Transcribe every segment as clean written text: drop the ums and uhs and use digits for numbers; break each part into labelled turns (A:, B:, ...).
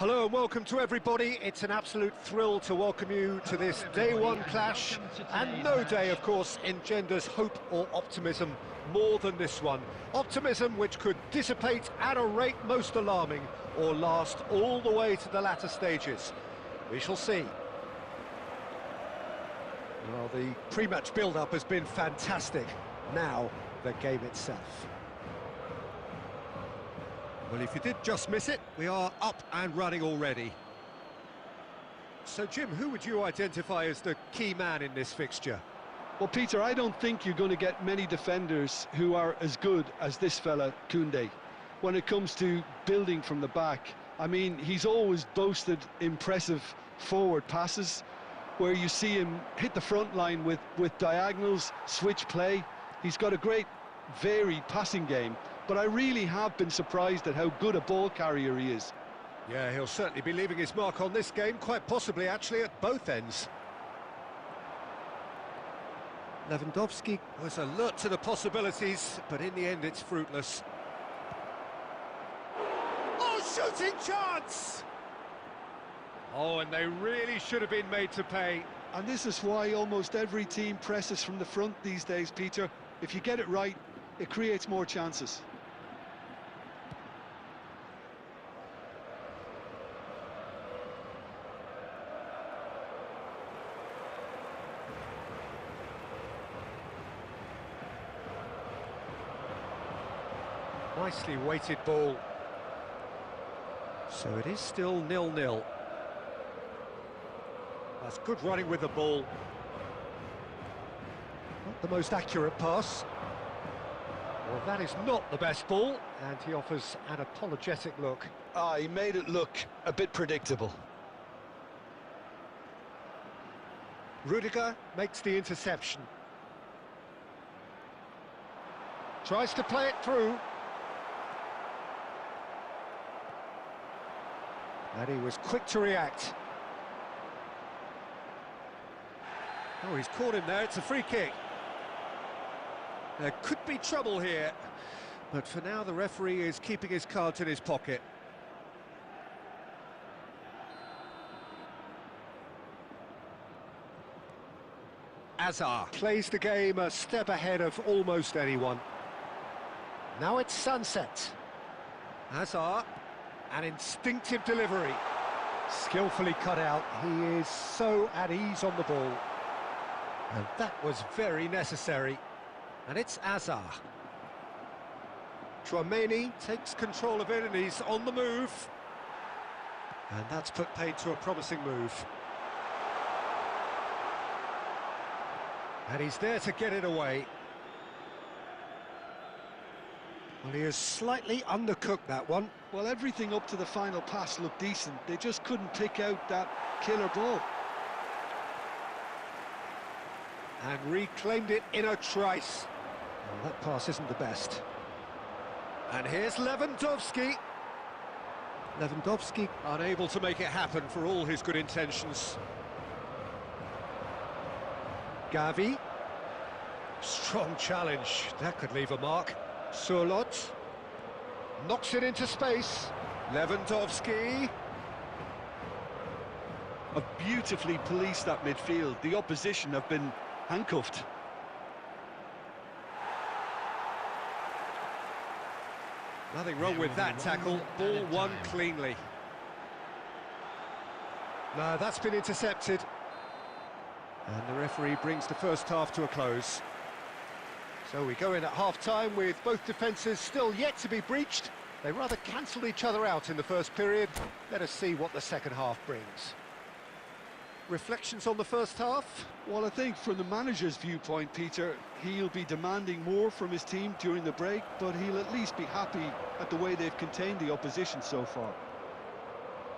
A: Hello and welcome to everybody. It's an absolute thrill to welcome you to this day one clash, and no day, of course, engenders hope or optimism more than this one. Optimism which could dissipate at a rate most alarming or last all the way to the latter stages. We shall see. Well, the pre-match build-up has been fantastic. Now, the game itself. Well, if you did just miss it, we are up and running already. So, Jim, who would you identify as the key man in this fixture?
B: Well, Peter, I don't think you're going to get many defenders who are as good as this fella, Koundé. When it comes to building from the back, I mean, he's always boasted impressive forward passes, where you see him hit the front line with diagonals, switch play. He's got a great, varied passing game. But I really have been surprised at how good a ball carrier he is.
A: Yeah, he'll certainly be leaving his mark on this game, quite possibly actually at both ends. Lewandowski was alert to the possibilities, but in the end it's fruitless. Oh, shooting chance! Oh, and they really should have been made to pay.
B: And this is why almost every team presses from the front these days, Peter. If you get it right, it creates more chances.
A: Nicely weighted ball. So it is still 0-0. That's good running with the ball. Not the most accurate pass. Well, that is not the best ball, and he offers an apologetic look.
B: He made it look a bit predictable.
A: Rudiger makes the interception. Tries to play it through. And he was quick to react. Oh, he's caught him there, it's a free kick. There could be trouble here, but for now the referee is keeping his cards in his pocket. Hazard plays the game a step ahead of almost anyone. Now it's sunset. Hazard, an instinctive delivery. Skillfully cut out, he is so at ease on the ball. And that was very necessary. And it's Hazard. Tchouaméni takes control of it and he's on the move. And that's put paid to a promising move. And he's there to get it away. Well, he has slightly undercooked that one.
B: Well, everything up to the final pass looked decent. They just couldn't pick out that killer ball.
A: And reclaimed it in a trice. Well, that pass isn't the best. And here's Lewandowski. Lewandowski unable to make it happen for all his good intentions. Gavi. Strong challenge. That could leave a mark. Surlot. Knocks it into space. Lewandowski.
B: Have beautifully policed that midfield. The opposition have been handcuffed.
A: Nothing wrong with that tackle. Ball won cleanly. No, that's been intercepted. And the referee brings the first half to a close. So we go in at half-time with both defences still yet to be breached. They rather cancelled each other out in the first period. Let us see what the second half brings. Reflections on the first half?
B: Well, I think from the manager's viewpoint, Peter, he'll be demanding more from his team during the break, but he'll at least be happy at the way they've contained the opposition so far.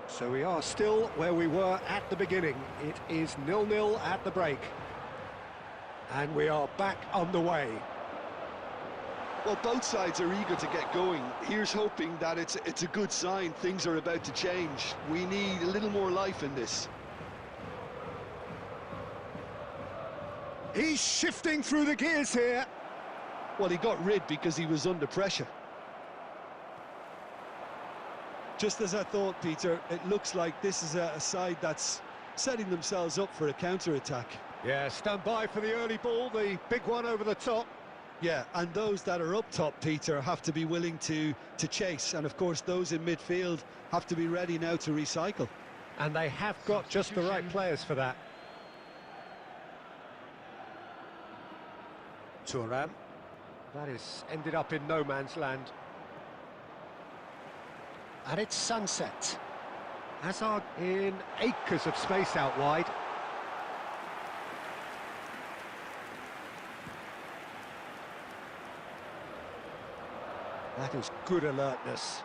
A: So we are still where we were at the beginning. It is 0-0 at the break. And we are back underway.
B: Well, both sides are eager to get going. Here's hoping that it's a good sign. Things are about to change. We need a little more life in this.
A: He's shifting through the gears here.
B: Well, he got rid because he was under pressure. Just as I thought, Peter, it looks like this is a side that's setting themselves up for a counter-attack.
A: Yeah, stand by for the early ball, the big one over the top.
B: Yeah, and those that are up top, Peter, have to be willing to chase. And, of course, those in midfield have to be ready now to recycle.
A: And they have got just the right players for that. Thuram. That is ended up in no man's land. And it's sunset. Hazard in acres of space out wide. That is good alertness.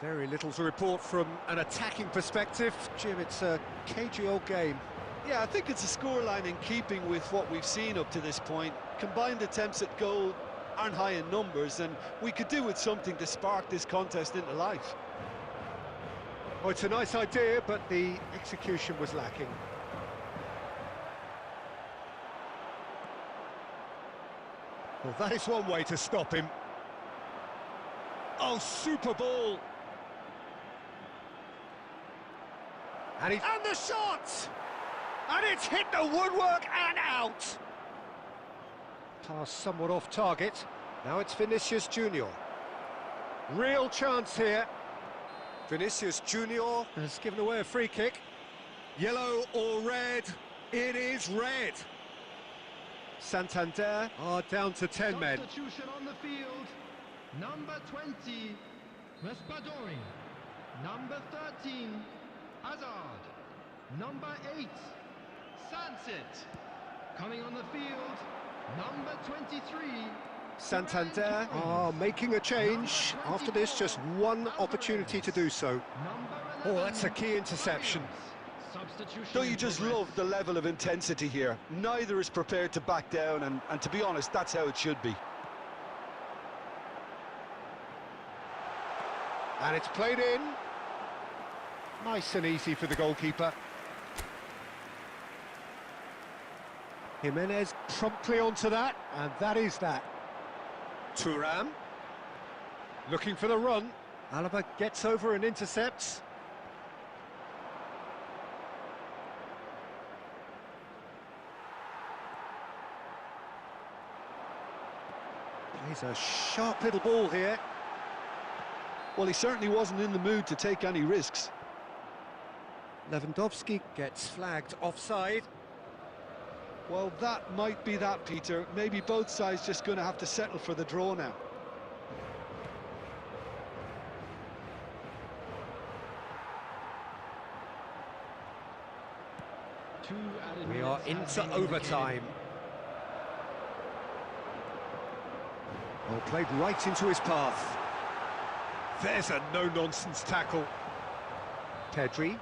A: Very little to report from an attacking perspective. Jim, it's a cagey old game.
B: Yeah, I think it's a scoreline in keeping with what we've seen up to this point. Combined attempts at goal aren't high in numbers, and we could do with something to spark this contest into life.
A: Oh, it's a nice idea, but the execution was lacking. Well, that is one way to stop him. Oh, super ball! And the shot! And it's hit the woodwork and out! Pass somewhat off target. Now it's Vinicius Junior. Real chance here. Vinicius Junior has given away a free kick. Yellow or red? It is red. Santander are down to 10 men.
C: Substitution on the field. Number 20, Raspadori. Number 13, Hazard. Number 8, Sunset. Coming on the field, number 23.
A: Santander are making a change. After this, just one opportunity to do so. Oh, that's a key interception.
B: Don't you just love the level of intensity here? Neither is prepared to back down, and to be honest, that's how it should be.
A: And it's played in. Nice and easy for the goalkeeper. Jimenez promptly onto that, and that is that. Thuram. Looking for the run. Alaba gets over and intercepts. Plays a sharp little ball here.
B: Well, he certainly wasn't in the mood to take any risks.
A: Lewandowski gets flagged offside.
B: Well, that might be that, Peter. Maybe both sides just going to have to settle for the draw now.
A: We are into overtime. Well, played right into his path. There's a no-nonsense tackle. Pedri.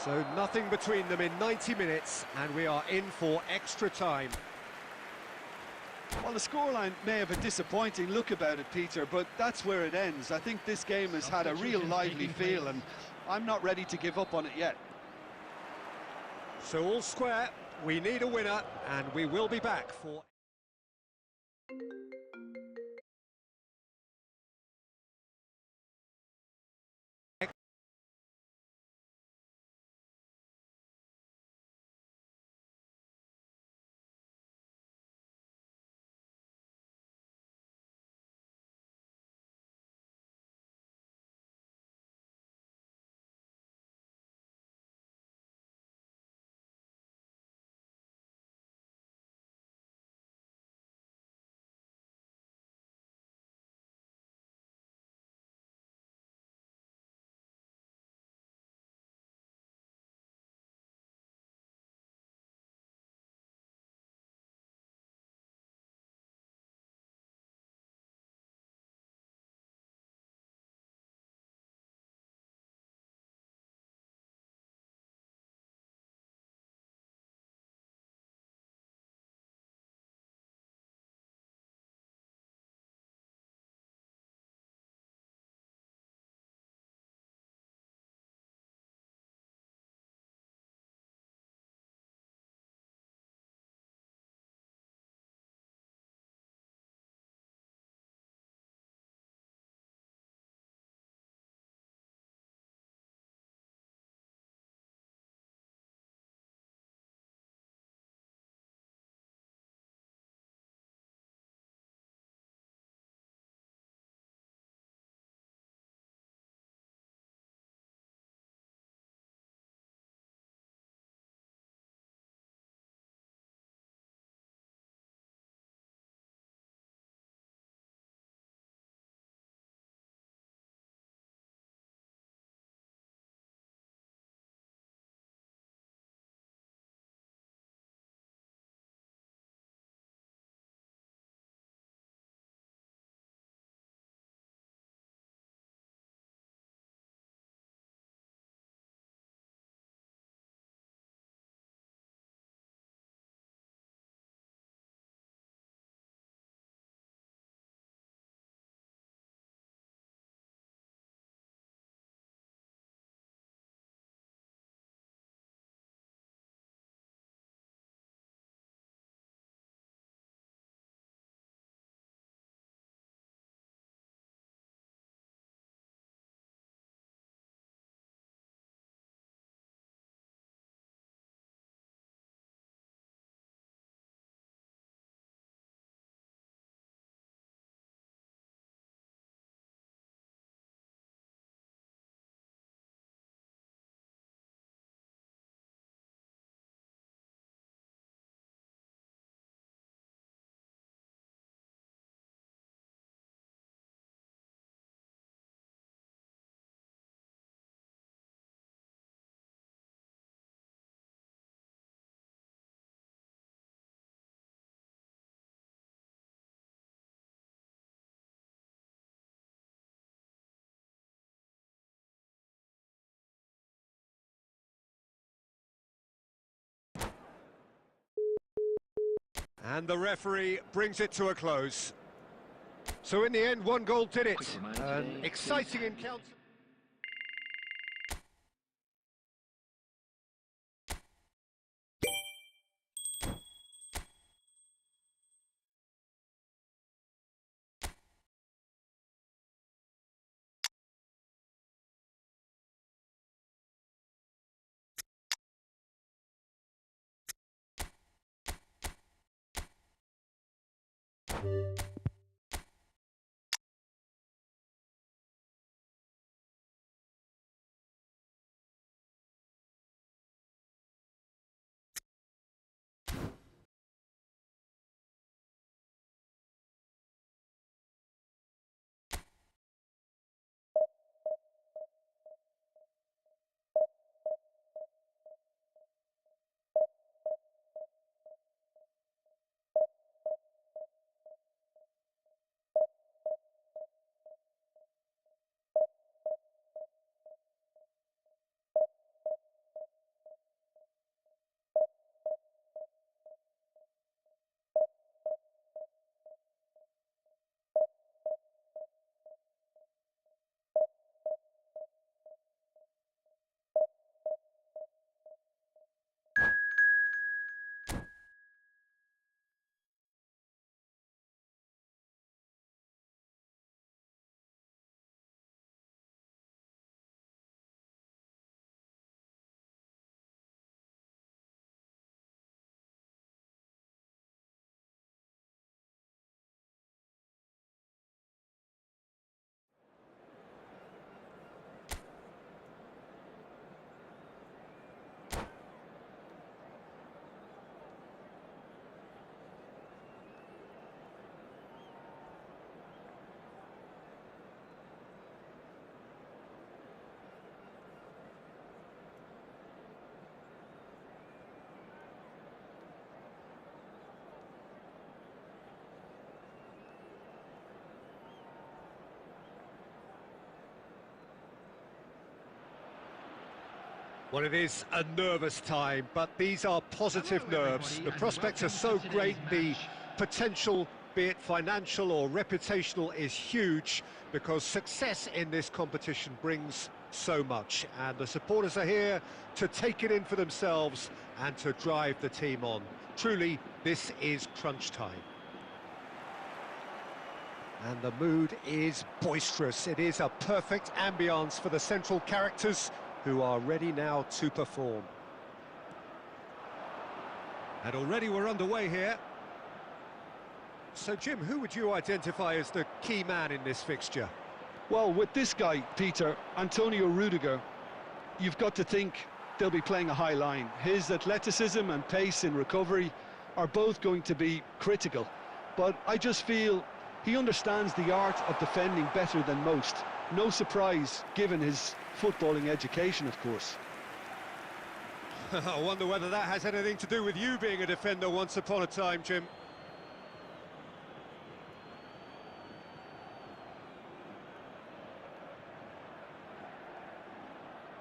A: So nothing between them in 90 minutes, and we are in for extra time.
B: Well, the scoreline may have a disappointing look about it, Peter, but that's where it ends. I think this game has had a real lively feel, and I'm not ready to give up on it yet.
A: So all square, we need a winner, and we will be back for... And the referee brings it to a close. So in the end, one goal did it. An exciting encounter. Well, it is a nervous time, but these are positive
C: Hello,
A: nerves.
C: everybody,
A: The
C: and
A: prospects are
C: welcome
A: so
C: to
A: great,
C: today's
A: the
C: match.
A: potential, be it financial or reputational, is huge, because success in this competition brings so much, and the supporters are here to take it in for themselves and to drive the team on. Truly, this is crunch time. And the mood is boisterous. It is a perfect ambience for the central characters, who are ready now to perform. And already we're underway here. So, Jim, who would you identify as the key man in this fixture?
B: Well, with this guy, Peter, Antonio Rudiger, you've got to think they'll be playing a high line. His athleticism and pace in recovery are both going to be critical. But I just feel he understands the art of defending better than most. No surprise, given his footballing education, of course.
A: I wonder whether that has anything to do with you being a defender once upon a time, Jim.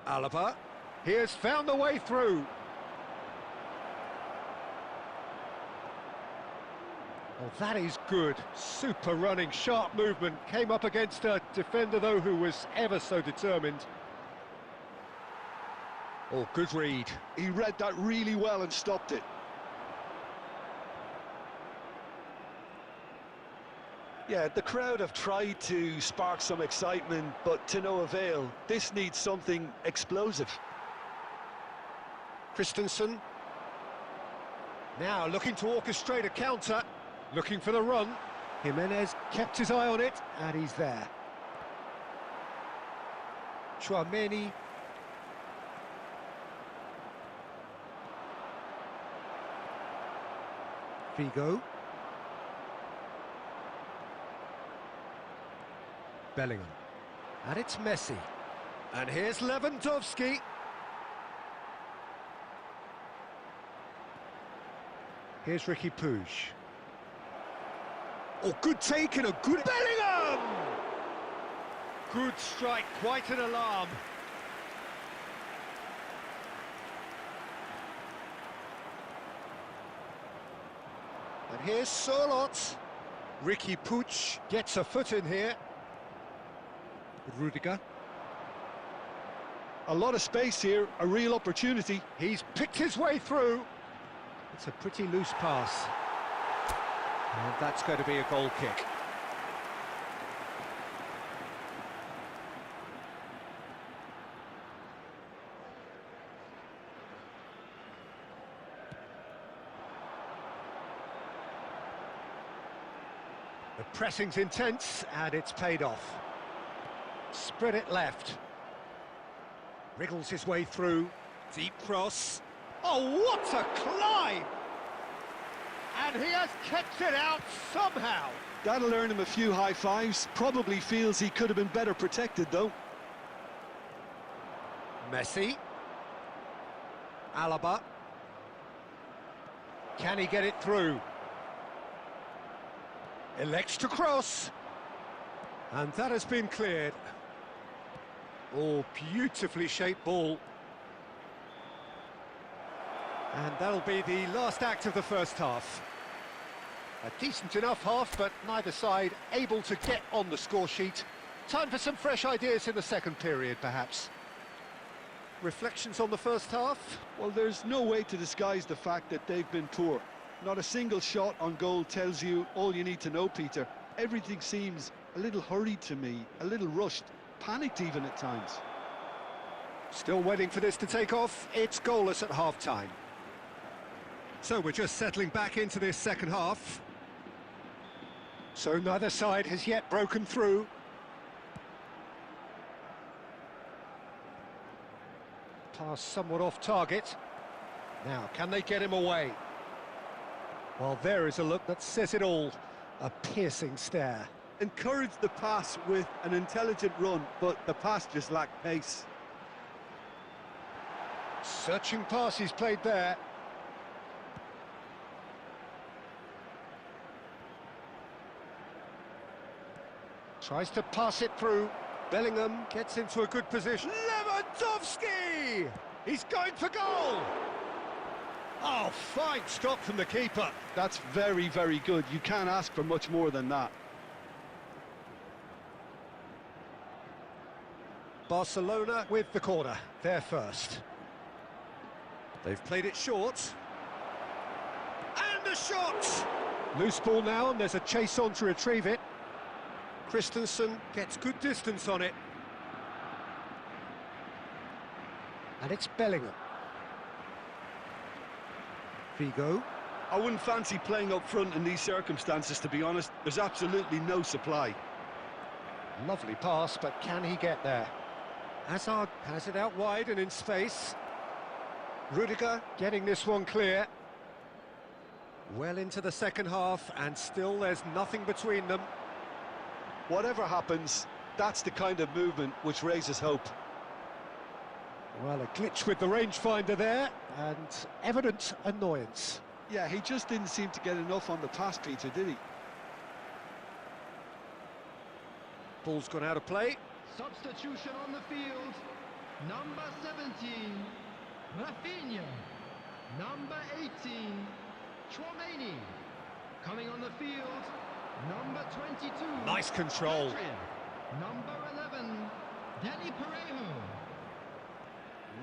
A: Alaba, he has found the way through. Oh, that is good. Super running, sharp movement. Came up against a defender, though, who was ever so determined. Oh, good read.
B: He read that really well and stopped it. Yeah, the crowd have tried to spark some excitement, but to no avail. This needs something explosive.
A: Christensen. Now looking to orchestrate a counter. Looking for the run. Jimenez kept his eye on it, and he's there. Chouameni. Figo. Bellingham. And it's Messi. And here's Lewandowski. Here's Ricky Puig. Oh, good take and a good Bellingham! Good strike, quite an alarm. And here's Sörloth. Ricky Puig gets a foot in here. Rudiger.
B: A lot of space here, a real opportunity.
A: He's picked his way through. It's a pretty loose pass. And that's going to be a goal kick. The pressing's intense, and it's paid off. Spread it left. Wriggles his way through. Deep cross. Oh, what a climb! And he has kept it out somehow.
B: That'll earn him a few high fives. Probably feels he could have been better protected, though.
A: Messi. Alaba. Can he get it through? Elects to cross. And that has been cleared. Oh, beautifully shaped ball. And that'll be the last act of the first half. A decent enough half, but neither side able to get on the score sheet. Time for some fresh ideas in the second period, perhaps. Reflections on the first half?
B: Well, there's no way to disguise the fact that they've been poor. Not a single shot on goal tells you all you need to know, Peter. Everything seems a little hurried to me, a little rushed, panicked even at times.
A: Still waiting for this to take off. It's goalless at half-time. So we're just settling back into this second half. So neither side has yet broken through. Pass somewhat off target. Now, can they get him away? Well, there is a look that says it all. A piercing stare.
B: Encouraged the pass with an intelligent run, but the pass just lacked pace.
A: Searching pass he's played there. Tries to pass it through. Bellingham gets into a good position. Lewandowski! He's going for goal! Oh, fine stop from the keeper.
B: That's very, very good. You can't ask for much more than that.
A: Barcelona with the corner, they're first. They've played it short. And a shot! Loose ball now, and there's a chase on to retrieve it. Christensen gets good distance on it. And it's Bellingham. Figo.
B: I wouldn't fancy playing up front in these circumstances, to be honest. There's absolutely no supply.
A: Lovely pass, but can he get there? Hazard has it out wide and in space. Rudiger getting this one clear. Well into the second half, and still there's nothing between them.
B: Whatever happens, that's the kind of movement which raises hope.
A: Well, a glitch with the rangefinder there, and evident annoyance.
B: Yeah, he just didn't seem to get enough on the pass, Peter, did he?
A: Ball's gone out of play.
C: Substitution on the field. Number 17, Rafinha. Number 18, Chouameni. Coming on the field, number 22.
A: Nice control.
C: Adrian. Number 11, Danny Parejo.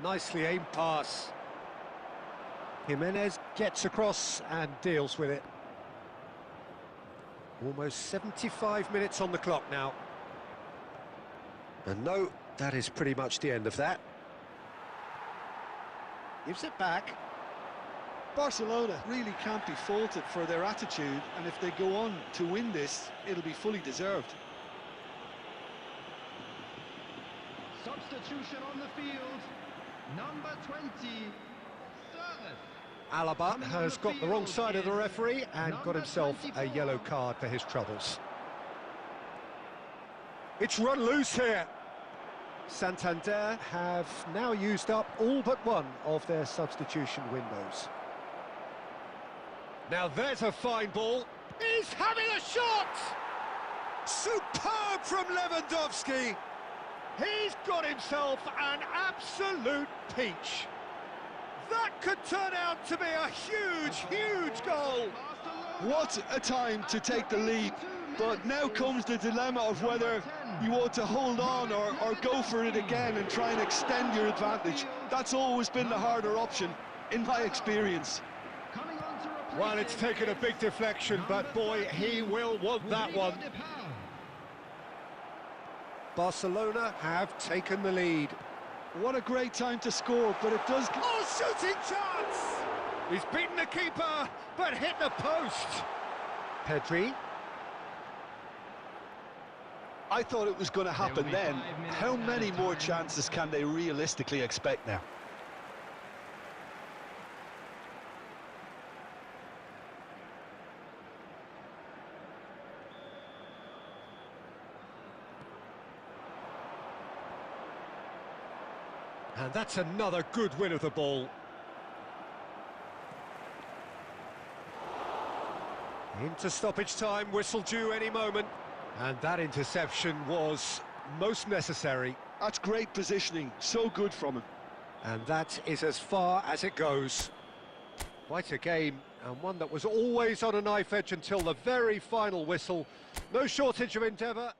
A: Nicely aimed pass. Jimenez gets across and deals with it. Almost 75 minutes on the clock now. And no, that is pretty much the end of that. Gives it back.
B: Barcelona really can't be faulted for their attitude, and if they go on to win this, it'll be fully deserved.
C: Substitution on the field. Number 20, Servus.
A: Alaba has got the wrong side of the referee and got himself a yellow card for his troubles. It's run loose here. Santander have now used up all but one of their substitution windows. Now there's a fine ball. He's having a shot! Superb from Lewandowski. He's got himself an absolute peach. That could turn out to be a huge, huge goal.
B: What a time to take the lead, but now comes the dilemma of whether you ought to hold on or go for it again and try and extend your advantage. That's always been the harder option, in my experience.
A: Well, it's taken a big deflection, but boy, he will want that one. Barcelona have taken the lead.
B: What a great time to score, but it does...
A: Oh, shooting chance! He's beaten the keeper, but hit the post. Pedri.
B: I thought it was going to happen then. How many more chances can they realistically expect now?
A: And that's another good win of the ball. Into stoppage time, whistle due any moment. And that interception was most necessary.
B: That's great positioning, so good from him.
A: And that is as far as it goes. Quite a game, and one that was always on a knife edge until the very final whistle. No shortage of endeavour.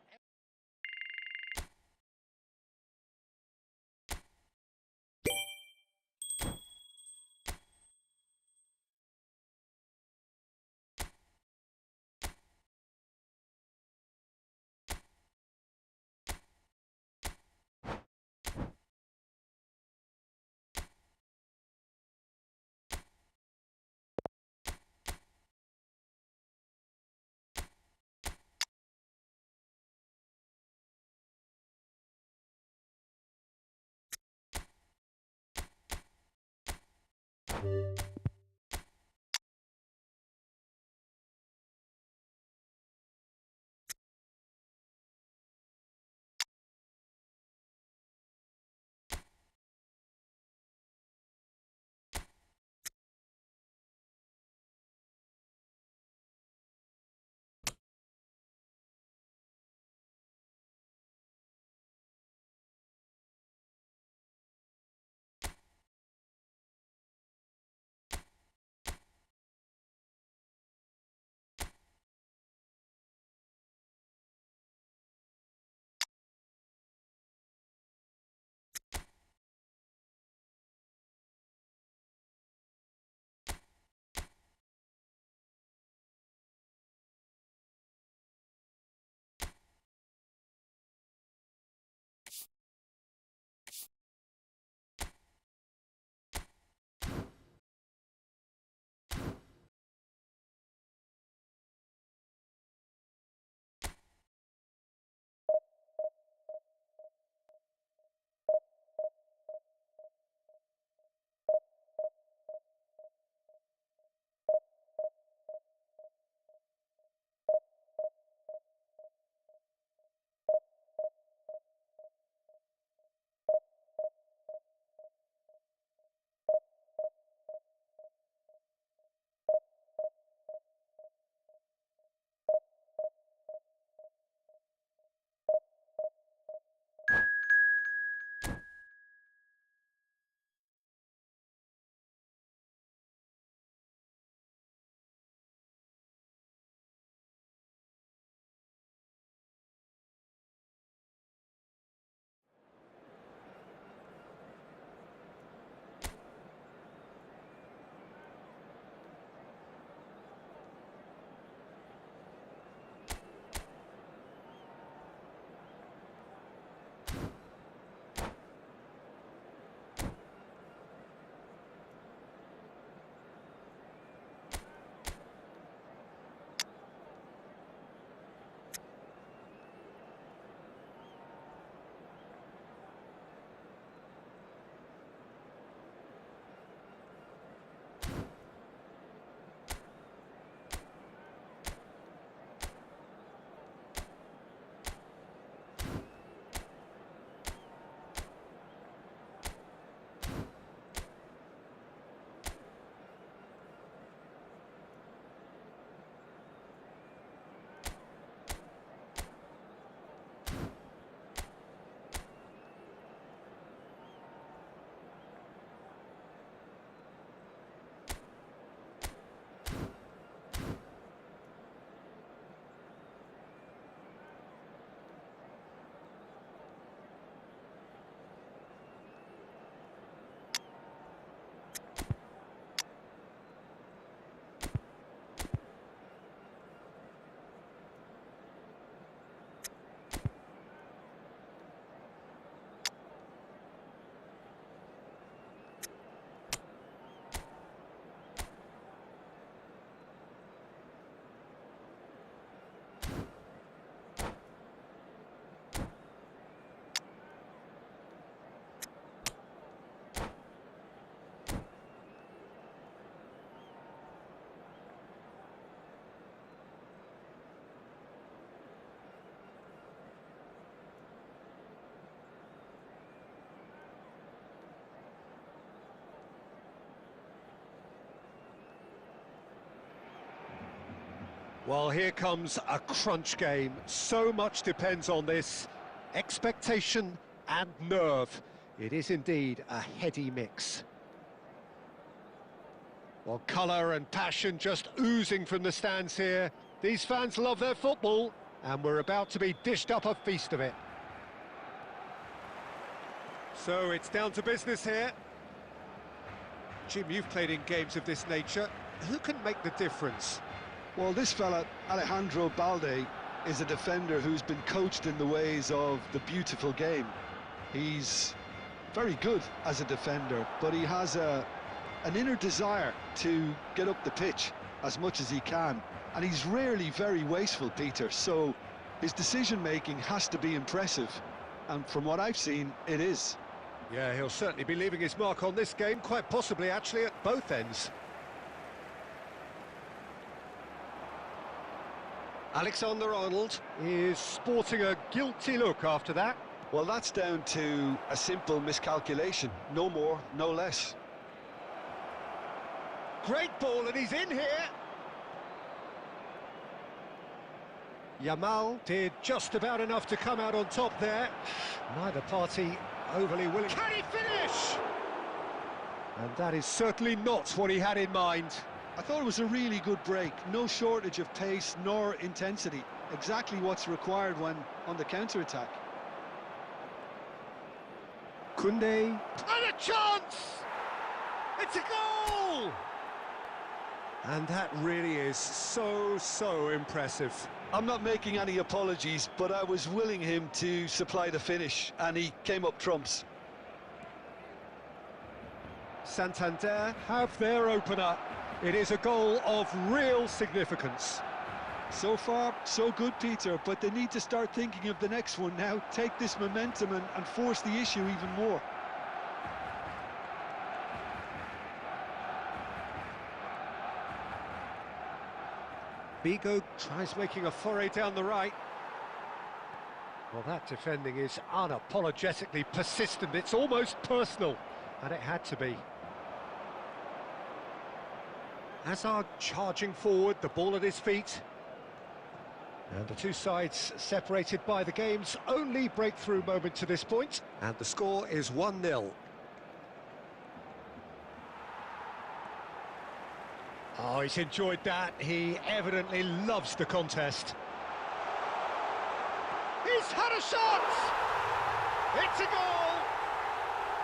A: Well, here comes a crunch game. So much depends on this. Expectation and nerve. It is indeed a heady mix. Well, colour and passion just oozing from the stands here. These fans love their football, and we're about to be dished up a feast of it. So it's down to business here. Jim, you've played in games of this nature. Who can make the difference?
B: Well, this fella, Alejandro Balde, is a defender who's been coached in the ways of the beautiful game. He's very good as a defender, but he has an inner desire to get up the pitch as much as he can. And he's rarely very wasteful, Peter, so his decision-making has to be impressive. And from what I've seen, it is.
A: Yeah, he'll certainly be leaving his mark on this game, quite possibly actually at both ends. Alexander-Arnold is sporting a guilty look after that.
B: Well, that's down to a simple miscalculation. No more, no less.
A: Great ball, and he's in here. Yamal did just about enough to come out on top there. Neither party overly willing. Can he finish? And that is certainly not what he had in mind.
B: I thought it was a really good break. No shortage of pace nor intensity. Exactly what's required when on the counter-attack.
A: Koundé. And a chance! It's a goal! And that really is so impressive.
B: I'm not making any apologies, but I was willing him to supply the finish, and he came up trumps.
A: Santander have their opener. It is a goal of real significance.
B: So far, so good, Peter, but they need to start thinking of the next one now. Take this momentum and force the issue even more.
A: Bigo tries making a foray down the right. Well, that defending is unapologetically persistent. It's almost personal, and it had to be. Hazard charging forward, the ball at his feet. And the two sides separated by the game's only breakthrough moment to this point. And the score is 1-0. Oh, he's enjoyed that. He evidently loves the contest. He's had a shot! It's a goal!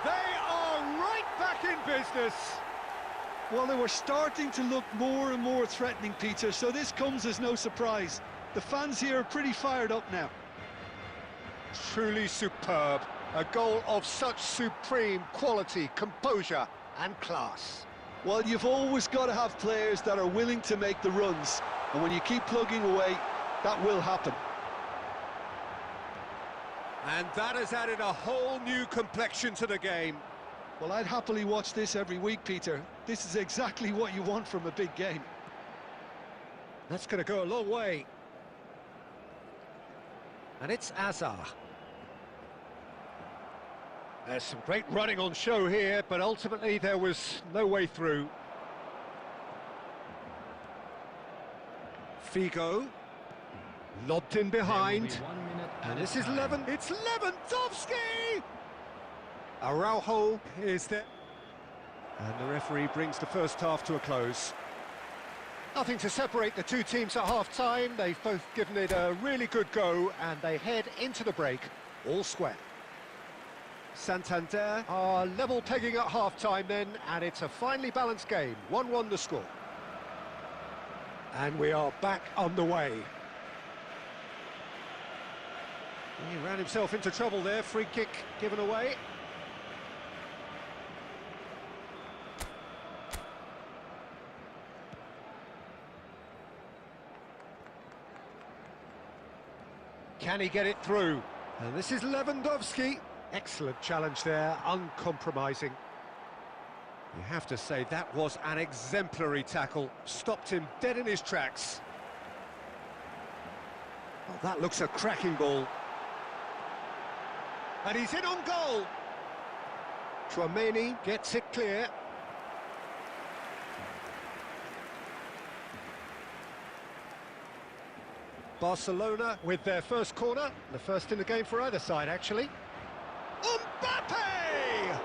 A: They are right back in business.
B: Well, they were starting to look more and more threatening, Peter, so this comes as no surprise. The fans here are pretty fired up now.
A: Truly superb. A goal of such supreme quality, composure and class.
B: Well, you've always got to have players that are willing to make the runs, and when you keep plugging away, that will happen.
A: And that has added a whole new complexion to the game.
B: Well, I'd happily watch this every week, Peter. This is exactly what you want from a big game.
A: That's going to go a long way. And it's Azar. There's some great running on show here, but ultimately there was no way through. Figo. Lobbed in behind. And this is it's Lewandowski! Araujo is there. And the referee brings the first half to a close. Nothing to separate the two teams at half-time. They've both given it a really good go, and they head into the break all square. Santander are level pegging at half-time then, and it's a finely balanced game. 1-1 the score. And we are back on the way. He ran himself into trouble there. Free kick given away. Can he get it through? And this is Lewandowski. Excellent challenge there, uncompromising. You have to say that was an exemplary tackle. Stopped him dead in his tracks. Oh, that looks a cracking ball. And he's in on goal. Chouameni gets it clear. Barcelona with their first corner, the first in the game for either side, actually. Mbappe!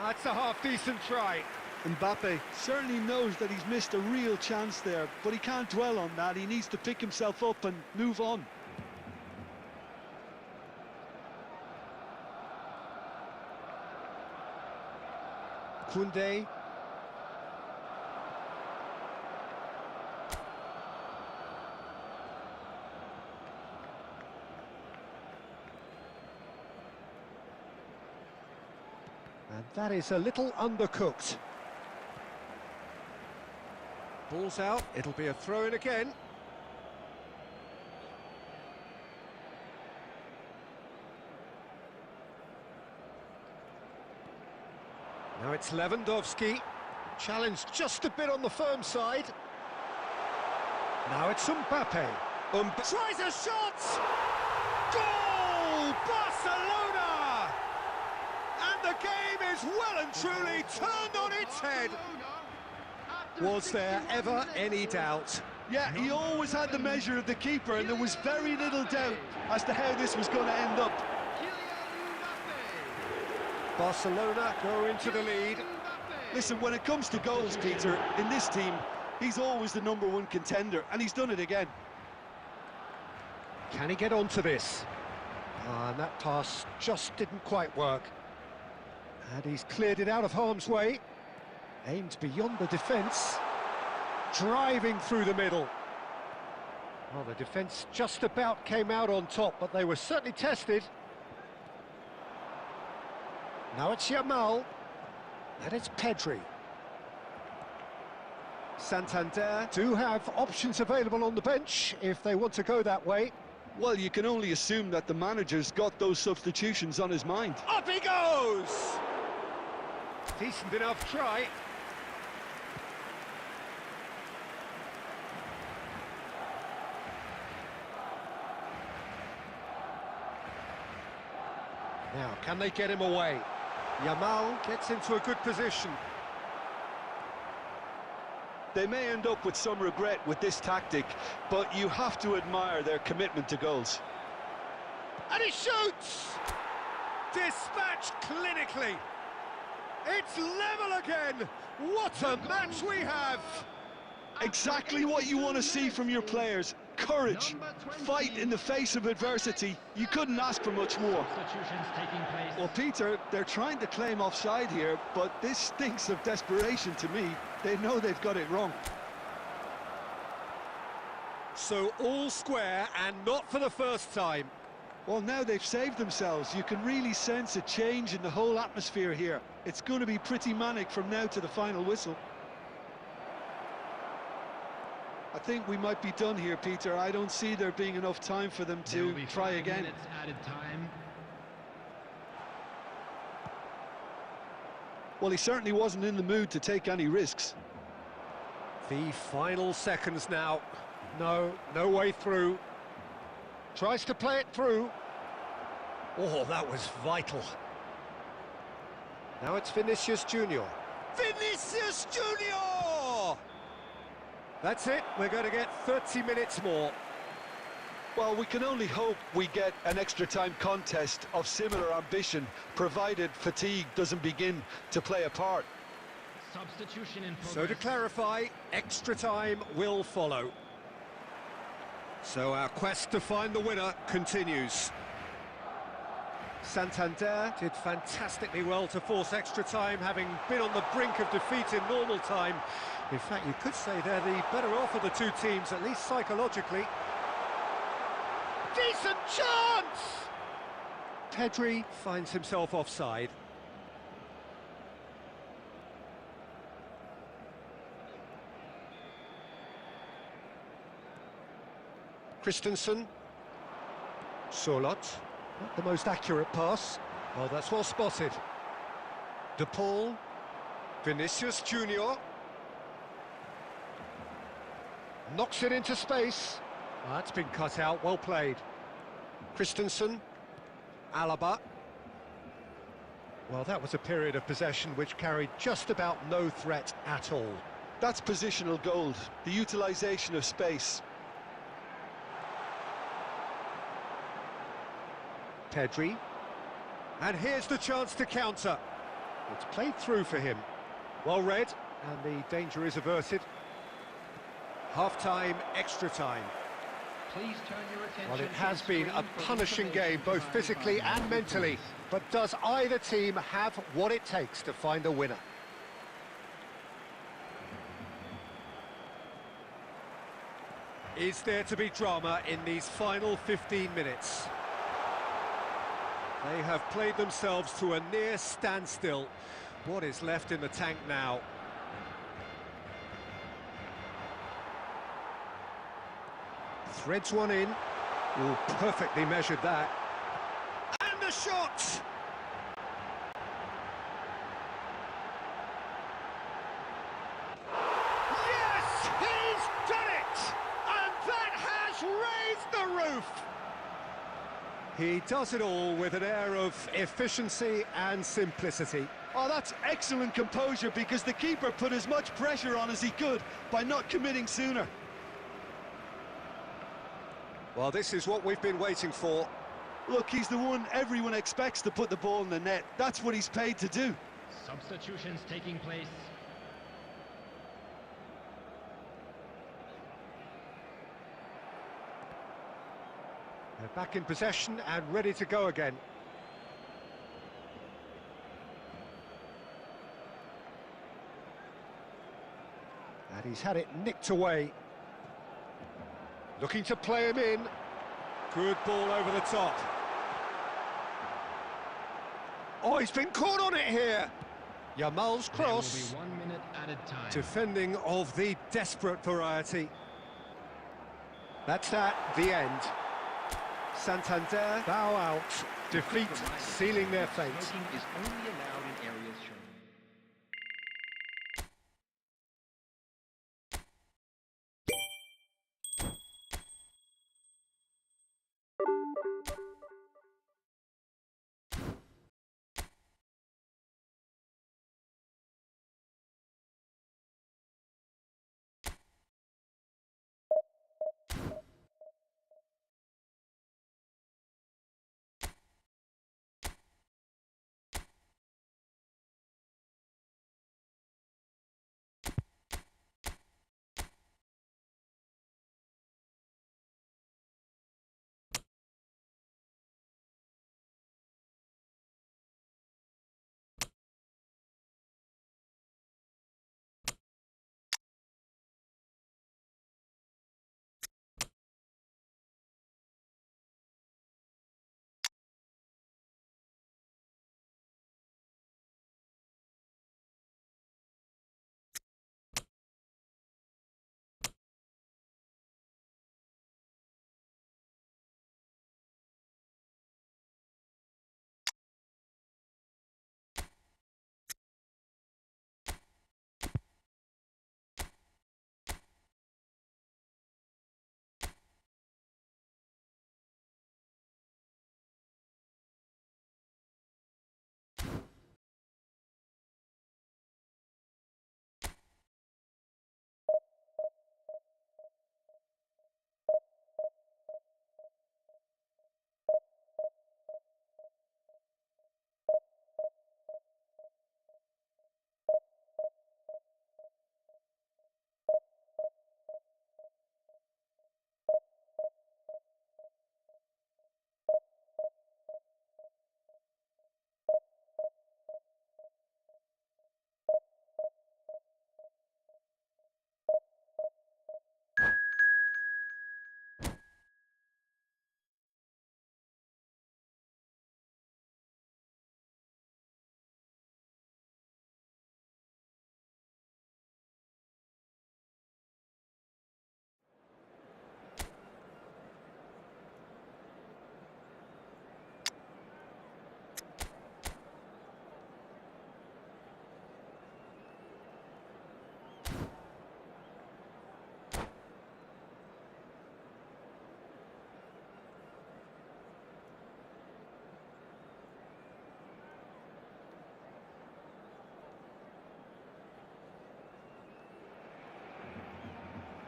A: That's a half-decent try.
B: Mbappe certainly knows that he's missed a real chance there, but he can't dwell on that. He needs to pick himself up and move on.
A: Koundé. And that is a little undercooked. Ball's out, it'll be a throw-in again. Now it's Lewandowski, challenged just a bit on the firm side. Now it's Mbappe. Tries a shot! Goal! Barcelona! And the game is well and truly turned on its head. Was there ever any doubt?
B: Yeah, he always had the measure of the keeper, and there was very little doubt as to how this was going to end up.
A: Barcelona go into the lead.
B: Listen, when it comes to goals, Peter, in this team, he's always the #1 contender, and he's done it again.
A: Can he get onto this? And that pass just didn't quite work. And he's cleared it out of harm's way. Aimed beyond the defence. Driving through the middle. Well, the defence just about came out on top, but they were certainly tested. Now it's Yamal, and it's Pedri. Santander do have options available on the bench if they want to go that way.
B: Well, you can only assume that the manager's got those substitutions on his mind.
A: Up he goes! Decent enough try. Now, can they get him away? Yamal gets into a good position.
B: They may end up with some regret with this tactic, but you have to admire their commitment to goals.
A: And he shoots! Dispatched clinically. It's level again. What a match we have!
B: Exactly what you want to see from your players. Courage, fight in the face of adversity. You couldn't ask for much more. Well, Peter, they're trying to claim offside here, but this stinks of desperation to me. They know they've got it wrong.
A: So all square, and not for the first time.
B: Well, now they've saved themselves. You can really sense a change in the whole atmosphere here. It's going to be pretty manic from now to the final whistle. I think we might be done here, Peter. I don't see there being enough time for them to try again.
C: Added time.
B: Well, he certainly wasn't in the mood to take any risks.
A: The final seconds now. No way through. Tries to play it through. Oh, that was vital. Now it's Vinicius Junior. Vinicius Junior! That's it, we're going to get 30 minutes more.
B: Well, we can only hope we get an extra time contest of similar ambition, provided fatigue doesn't begin to play a part.
C: Substitution in progress.
A: So to clarify, extra time will follow. So our quest to find the winner continues. Santander did fantastically well to force extra time, having been on the brink of defeat in normal time. In fact, you could say they're the better off of the two teams, at least psychologically. Decent chance! Pedri finds himself offside. Christensen. Sorloth. Not the most accurate pass. Well, that's well spotted. De Paul. Vinicius Junior. Knocks it into space. Well, that's been cut out, well played. Christensen. Alaba. Well, that was a period of possession which carried just about no threat at all.
B: That's positional gold, the utilisation of space.
A: Pedri. And here's the chance to counter. It's played through for him. Well read, and the danger is averted. Half-time, extra time.
C: Please turn your attention.
A: Well, it
C: to
A: has
C: the
A: been
C: screen
A: a
C: for
A: punishing
C: information
A: game, both
C: provided
A: physically
C: by
A: and mentally.
C: eFootball.
A: But does either team have what it takes to find a winner? Is there to be drama in these final 15 minutes? They have played themselves to a near standstill. What is left in the tank now? Threads one in. Oh, perfectly measured that. And the shot! Yes, he's done it! And that has raised the roof! He does it all with an air of efficiency and simplicity.
B: Oh, that's excellent composure, because the keeper put as much pressure on as he could by not committing sooner.
A: Well, this is what we've been waiting for.
B: Look, he's the one everyone expects to put the ball in the net. That's what he's paid to do.
C: Substitutions taking place.
A: They're back in possession and ready to go again. And he's had it nicked away. Looking to play him in. Good ball over the top. Oh, he's been caught on it here. Yamal's cross.
C: There will be 1 minute added time.
A: Defending of the desperate variety. That's that, the end. Santander bow out. Defeat sealing their fate.
C: Smoking is only allowed in areas shown.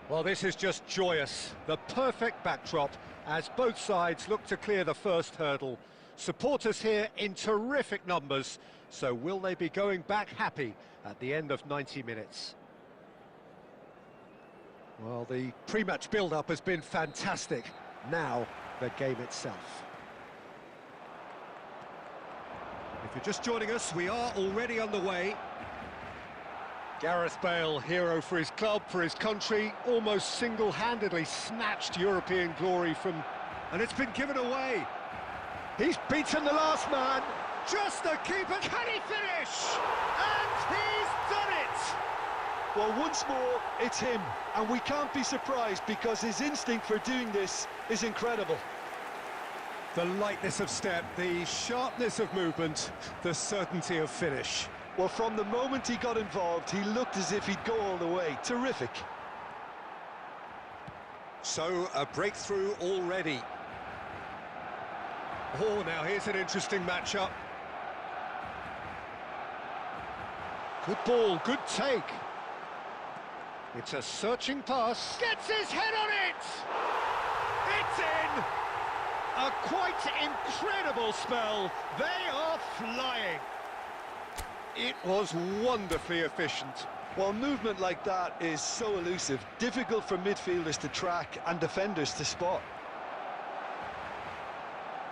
A: Well, this is just joyous. The perfect backdrop as both sides look to clear the first hurdle. Supporters here in terrific numbers, so will they be going back happy at the end of 90 minutes? Well, the pre-match build-up has been fantastic. Now, the game itself. If you're just joining us, we are already underway. Gareth Bale, hero for his club, for his country, almost single-handedly snatched European glory from... And it's been given away. He's beaten the last man. Just the keeper. Can he finish? And he's done it!
B: Well, once more, it's him. And we can't be surprised because his instinct for doing this is incredible.
A: The lightness of step, the sharpness of movement, the certainty of finish.
B: Well, from the moment he got involved, he looked as if he'd go all the way. Terrific.
A: So, a breakthrough already. Oh, now here's an interesting matchup. Good ball, good take. It's a searching pass. Gets his head on it! It's in! A quite incredible spell. They are flying. It was wonderfully efficient.
B: Well, movement like that is so elusive, difficult for midfielders to track and defenders to spot.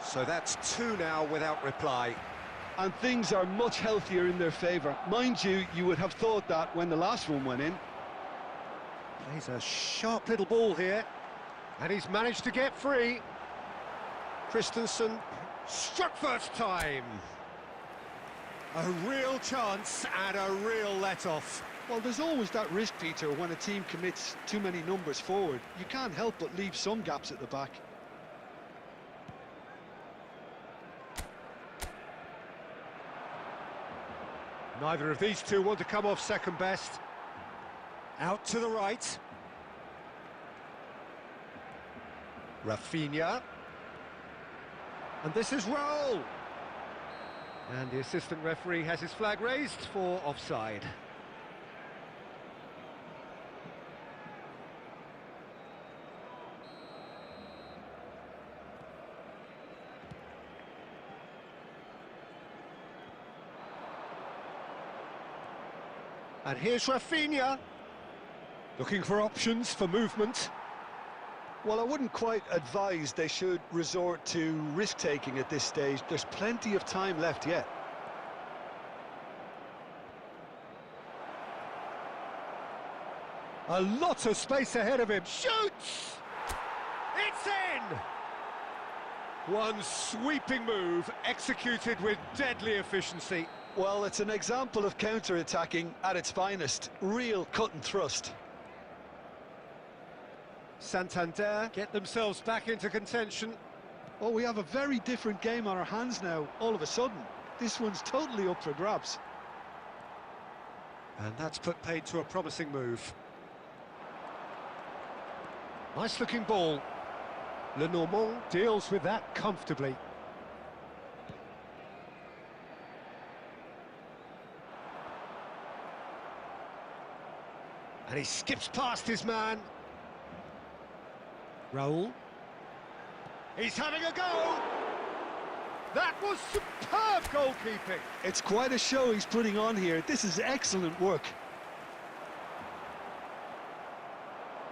A: So that's two now without reply.
B: And things are much healthier in their favour. Mind you, you would have thought that when the last one went in.
A: Plays a sharp little ball here. And he's managed to get free. Christensen struck first time. A real chance and a real let-off.
B: Well, there's always that risk, Peter, when a team commits too many numbers forward. You can't help but leave some gaps at the back.
A: Neither of these two want to come off second best. Out to the right. Rafinha. And this is Raul. And the assistant referee has his flag raised for offside. And here's Rafinha, looking for options for movement.
B: Well, I wouldn't quite advise they should resort to risk-taking at this stage. There's plenty of time left yet.
A: A lot of space ahead of him. Shoots! It's in! One sweeping move, executed with deadly efficiency.
B: Well, it's an example of counter-attacking at its finest. Real cut and thrust.
A: Santander get themselves back into contention.
B: Oh, we have a very different game on our hands now, all of a sudden. This one's totally up for grabs.
A: And that's put paid to a promising move. Nice looking ball. Lenormand deals with that comfortably. And he skips past his man. Raul. He's having a go! That was superb goalkeeping!
B: It's quite a show he's putting on here. This is excellent work.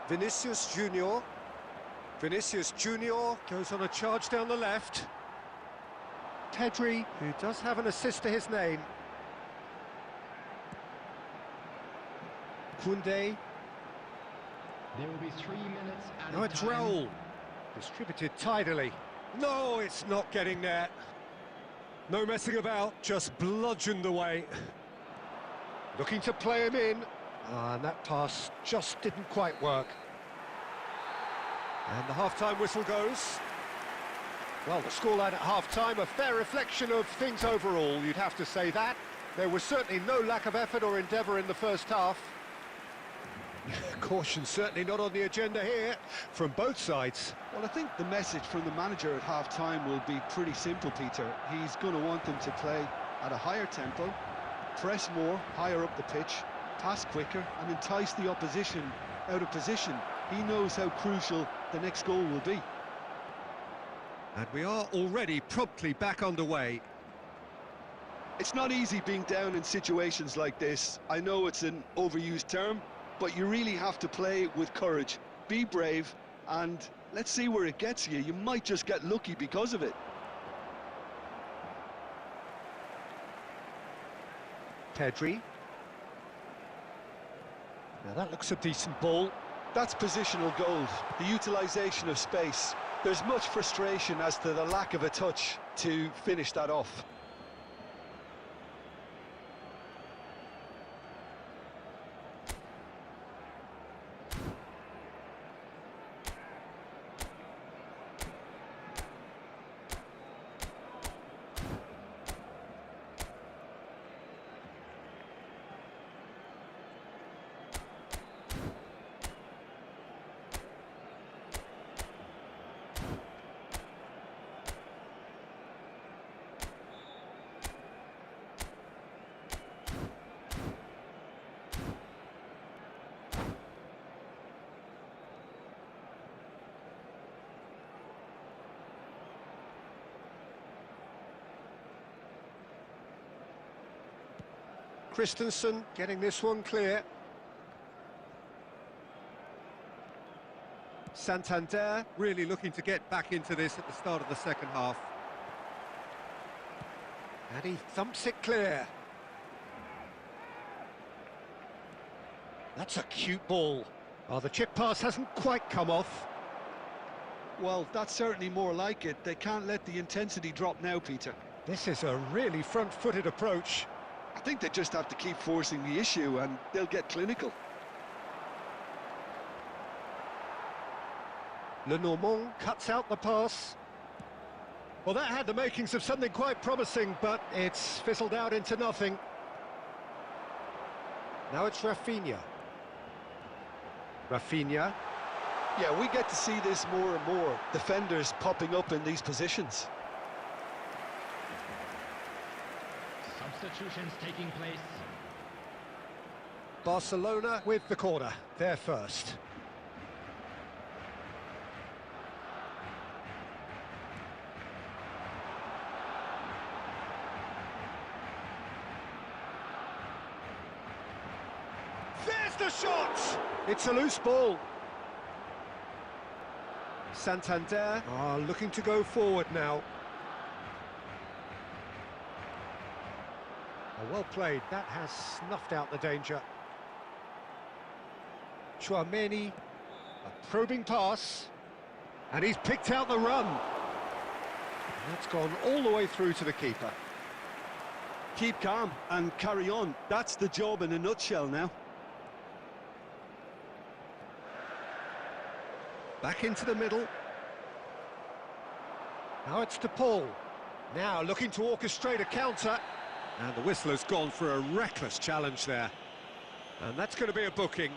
A: Vinicius Junior. Vinicius Junior goes on a charge down the left. Pedri, who does have an assist to his name. Koundé.
C: There will be 3 minutes added
A: Now it's
C: time.
A: Raul. Distributed tidily. No, it's not getting there. No messing about, just bludgeoned away. Looking to play him in. And that pass just didn't quite work. And the half-time whistle goes. Well, the scoreline at half-time, a fair reflection of things overall, you'd have to say that. There was certainly no lack of effort or endeavour in the first half. Caution certainly not on the agenda here, from both sides.
B: Well, I think the message from the manager at half-time will be pretty simple, Peter. He's going to want them to play at a higher tempo, press more, higher up the pitch, pass quicker, and entice the opposition out of position. He knows how crucial the next goal will be.
A: And we are already promptly back underway.
B: It's not easy being down in situations like this. I know it's an overused term, but you really have to play with courage. Be brave, and let's see where it gets you. You might just get lucky because of it.
A: Pedri. Now that looks a decent ball.
B: That's positional gold, the utilisation of space. There's much frustration as to the lack of a touch to finish that off.
A: Christensen getting this one clear. Santander really looking to get back into this at the start of the second half. And he thumps it clear. That's a cute ball. Oh, the chip pass hasn't quite come off.
B: Well, that's certainly more like it. They can't let the intensity drop now, Peter.
A: This is a really front-footed approach.
B: I think they just have to keep forcing the issue and they'll get clinical.
A: Lenormand cuts out the pass. Well, that had the makings of something quite promising, but it's fizzled out into nothing. Now it's Rafinha. Rafinha.
B: Yeah, we get to see this more and more. Defenders popping up in these positions.
C: Substitutions taking place.
A: Barcelona with the corner. They're first. There's the shot! It's a loose ball. Santander are looking to go forward now. Well played, that has snuffed out the danger. Chouameni, a probing pass, and he's picked out the run. That's gone all the way through to the keeper.
B: Keep calm and carry on. That's the job in a nutshell now.
A: Back into the middle. Now it's to Paul. Now looking to orchestrate a counter. And the whistler's gone for a reckless challenge there. And that's going to be a booking.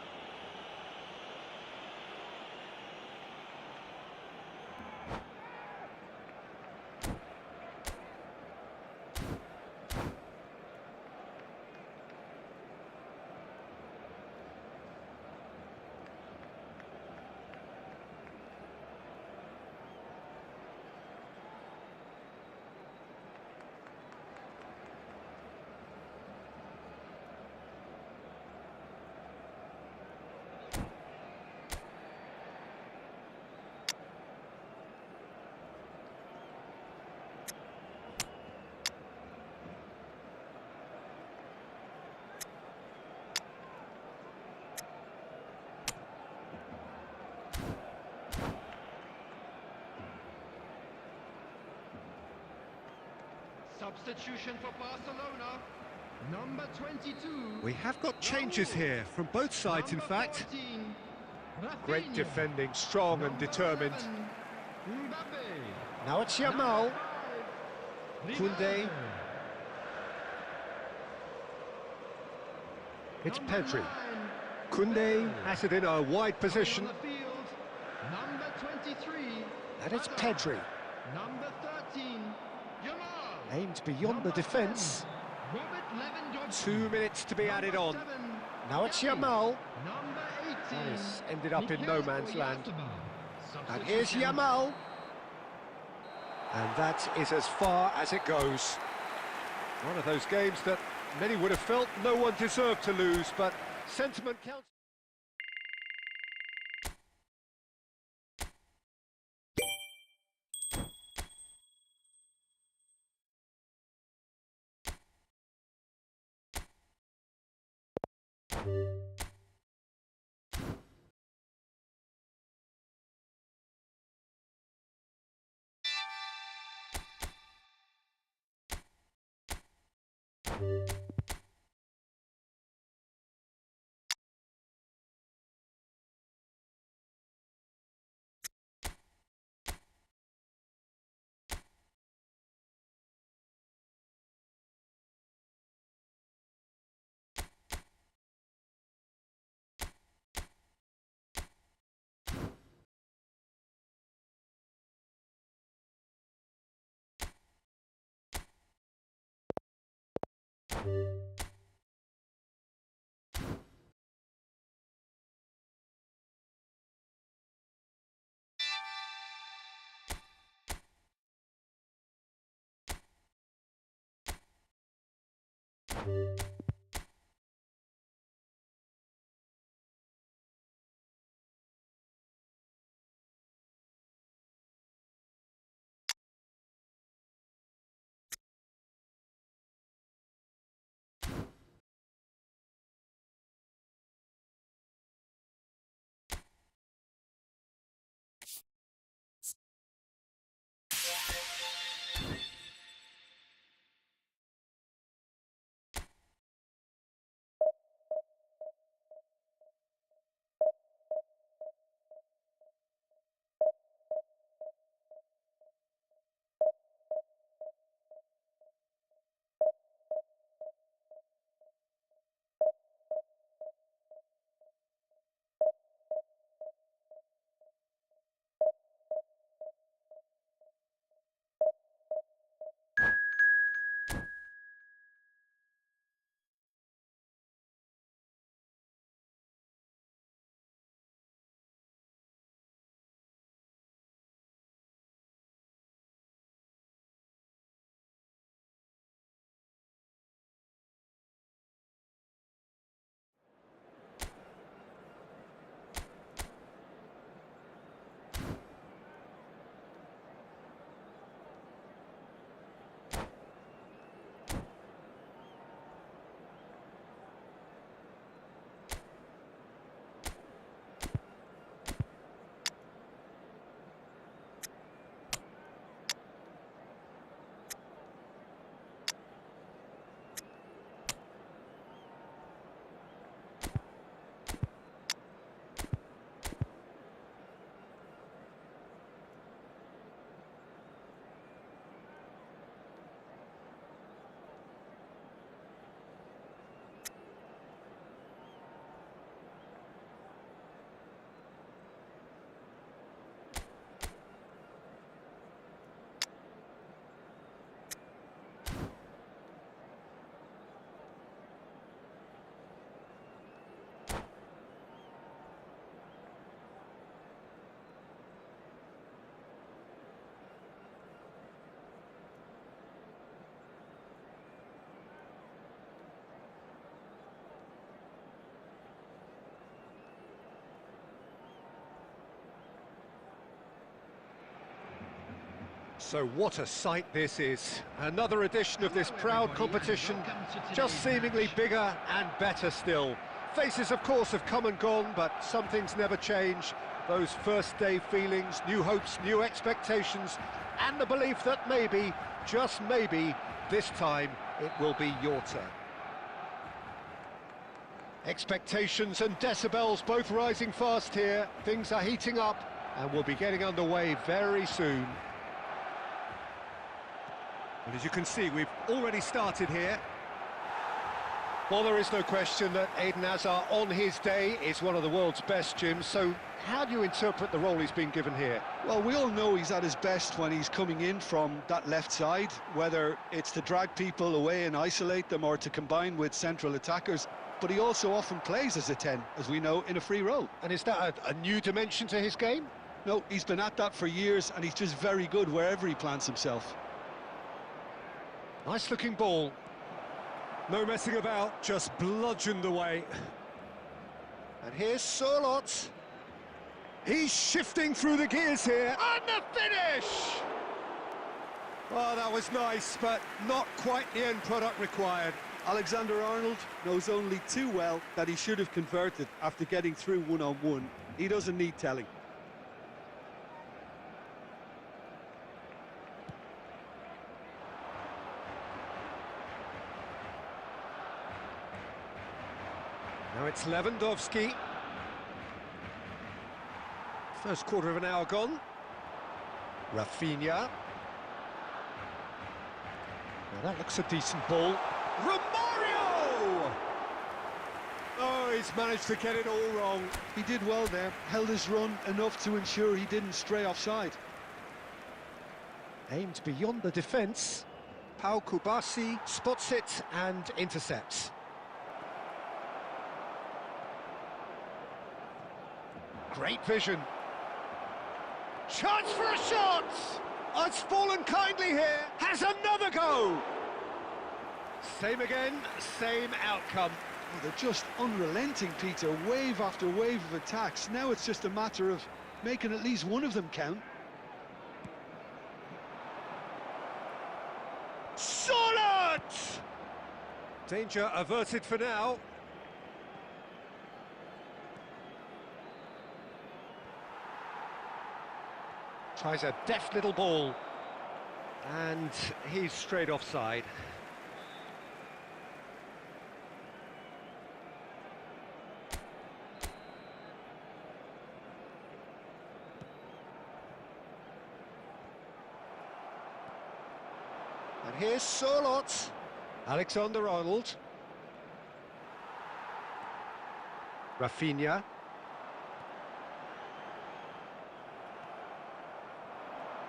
C: Substitution for Barcelona. Number 22.
A: We have got changes here from both sides, in fact.
C: 14,
A: Great
C: Rafinha.
A: defending, strong and
C: Number
A: determined.
C: 7, Mbappe.
A: Now it's Yamal. Koundé. It's
C: Number
A: Pedri.
C: 9,
A: Koundé has it in a wide position.
C: on the field. Number 23.
A: And it's
C: Hazard.
A: Pedri.
C: Number 13. Yamal.
A: Aimed beyond the defence.
C: Robert Lewandowski.
A: 2 minutes to be added on.
C: 7,
A: Now it's
C: Gavi.
A: Yamal.
C: Number 18.
A: That has ended up in no man's land.
C: Substitution
A: And here's Yamal. And that is as far as it goes. One of those games that many would have felt no one deserved to lose, but sentiment counts. So what a sight this is. Another edition of this proud competition, just seemingly bigger and better still. Faces, of course, have come and gone, but some things never change. Those first day feelings, new hopes, new expectations, and the belief that maybe, just maybe, this time it will be your turn. Expectations and decibels both rising fast here. Things are heating up and we'll be getting underway very soon. And as you can see, we've already started here. Well, there is no question that Eden Hazard, on his day, is one of the world's best, Jim. So how do you interpret the role he's been given here?
B: Well, we all know he's at his best when he's coming in from that left side, whether it's to drag people away and isolate them or to combine with central attackers. But he also often plays as a 10, as we know, in a free role.
A: And is that a new dimension to his game?
B: No, he's been at that for years, and he's just very good wherever he plants himself.
A: Nice looking ball. No messing about, just bludgeoned away. And here's Sörloth. He's shifting through the gears here. And the finish! Oh, that was nice, but not quite the end product required.
B: Alexander-Arnold knows only too well that he should have converted after getting through one-on-one. He doesn't need telling.
A: Now it's Lewandowski. First quarter of an hour gone. Rafinha. Now that looks a decent ball. Romario! Oh, he's managed to get it all wrong.
B: He did well there, held his run enough to ensure he didn't stray offside.
A: Aimed beyond the defence. Pau Kubasi spots it and intercepts. Great vision. Chance for a shot! Oh, it's fallen kindly here. Has another go! Same again, same outcome.
B: Oh, they're just unrelenting, Peter. Wave after wave of attacks. Now it's just a matter of making at least one of them count.
A: Sörloth! Danger averted for now. Tries a deft little ball. And he's straight offside. And here's Sörloth. Alexander-Arnold. Rafinha.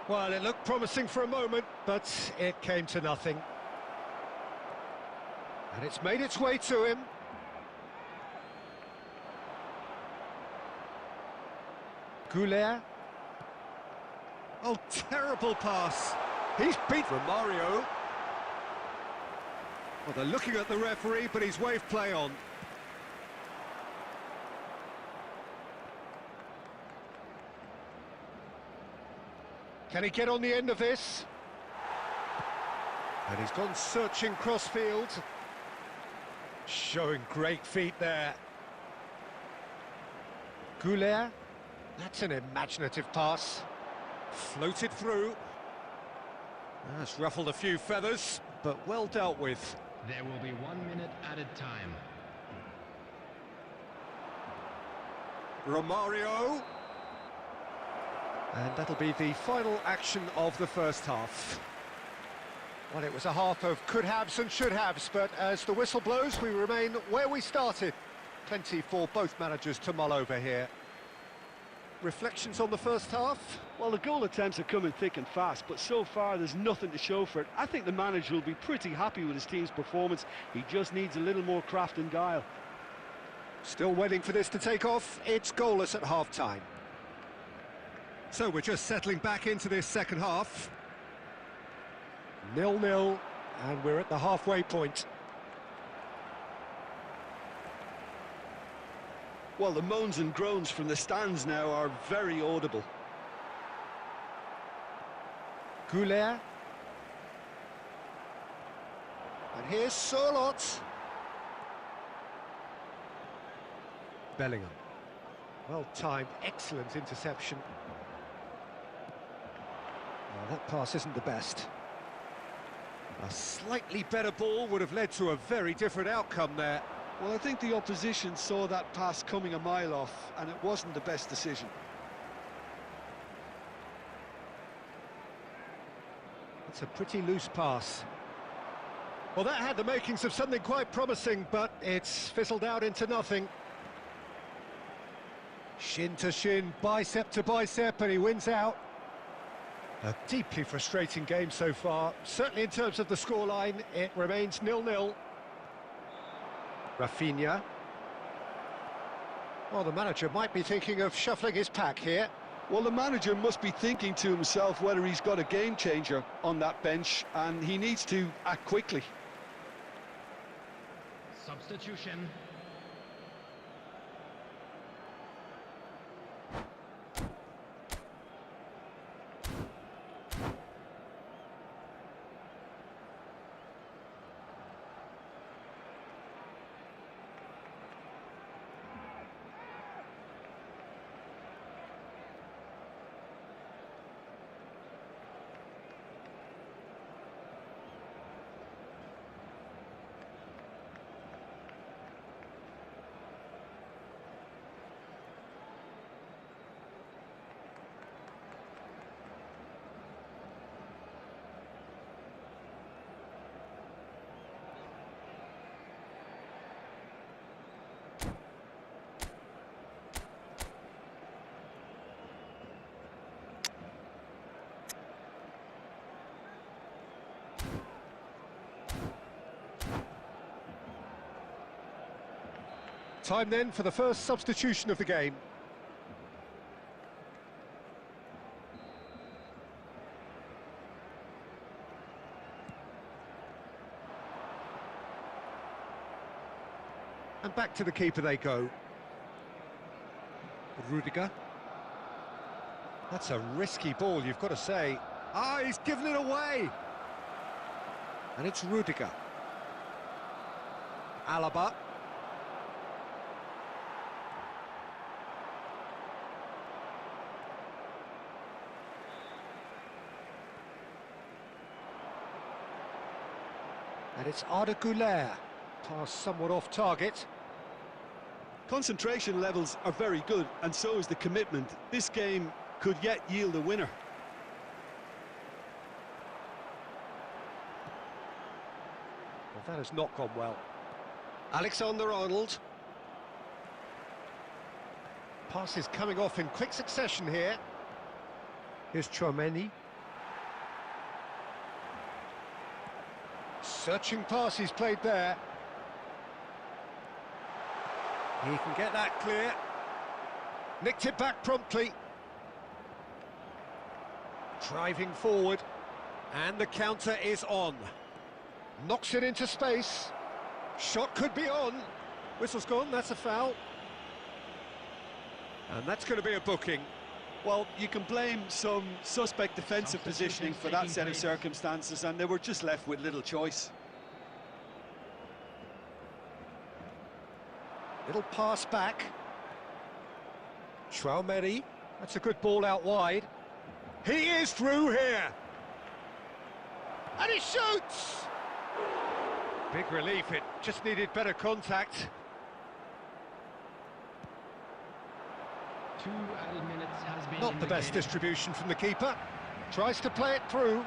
A: Well, it looked promising for a moment, but it came to nothing. And it's made its way to him. Goulet. Oh, terrible pass. He's beat Romario. Well, they're looking at the referee, but he's waved play on. Can he get on the end of this? And he's gone searching crossfield. Showing great feet there. Goulet. That's an imaginative pass. Floated through. That's ruffled a few feathers, but well dealt with.
C: There will be 1 minute added time.
A: Romario. And that'll be the final action of the first half. Well, it was a half of could-haves and should-haves, but as the whistle blows, we remain where we started. Plenty for both managers to mull over here. Reflections on the first half?
B: Well, the goal attempts are coming thick and fast, but so far there's nothing to show for it. I think the manager will be pretty happy with his team's performance. He just needs a little more craft and guile.
A: Still waiting for this to take off. It's goalless at half-time. So we're just settling back into this second half. 0-0, and we're at the halfway point.
B: Well, the moans and groans from the stands now are very audible.
A: Goulet. And here's Sörloth. Bellingham. Well-timed, excellent interception. Oh, that pass isn't the best. A slightly better ball would have led to a very different outcome there.
B: Well, I think the opposition saw that pass coming a mile off, and it wasn't the best decision.
A: It's a pretty loose pass. Well, that had the makings of something quite promising, but it's fizzled out into nothing. Shin to shin, bicep to bicep, and he wins out. A deeply frustrating game so far. Certainly in terms of the scoreline, it remains 0-0. Rafinha. Well, the manager might be thinking of shuffling his pack here.
B: Well, the manager must be thinking to himself whether he's got a game changer on that bench, and he needs to act quickly.
C: Substitution.
A: Time then for the first substitution of the game. And back to the keeper they go. Rudiger. That's a risky ball, you've got to say. Ah, he's given it away! And it's Rudiger. Alaba. And it's Arda Güler. Pass somewhat off target.
B: Concentration levels are very good, and so is the commitment. This game could yet yield a winner.
A: Well, that has not gone well. Alexander-Arnold. Passes coming off in quick succession here. Here's Tchouaméni. Searching pass he's played there. He can get that clear. Nicked it back promptly. Driving forward. And the counter is on. Knocks it into space. Shot could be on. Whistle's gone, that's a foul. And that's going to be a booking.
B: Well, you can blame some suspect defensive positioning for that set of circumstances, and they were just left with little choice.
A: Little pass back. Tchouaméni. That's a good ball out wide. He is through here. And he shoots! Big relief, it just needed better contact.
C: 2 added minutes has been
A: Not the best
C: indicated.
A: distribution from the keeper. Tries to play it through.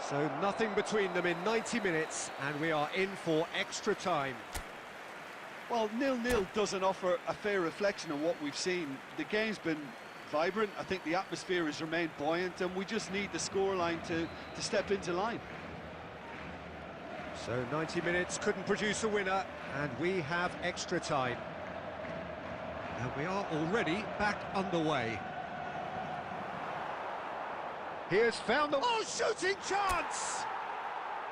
A: So nothing between them in 90 minutes, and we are in for extra time.
B: Well, 0-0 doesn't offer a fair reflection on what we've seen. The game's been vibrant. I think the atmosphere has remained buoyant, and we just need the scoreline to step into line.
A: So 90 minutes couldn't produce a winner, and we have extra time. And we are already back underway. He has found the... Oh, shooting chance!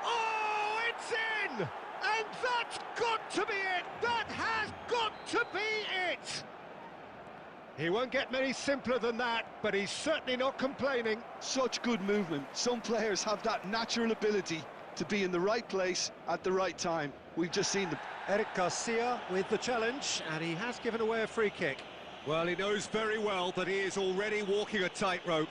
A: Oh, it's in! And that's got to be it! That has got to be it! He won't get many simpler than that, but he's certainly not complaining.
B: Such good movement. Some players have that natural ability to be in the right place at the right time. We've just seen them.
A: Eric Garcia with the challenge, and he has given away a free kick. Well, he knows very well that he is already walking a tightrope.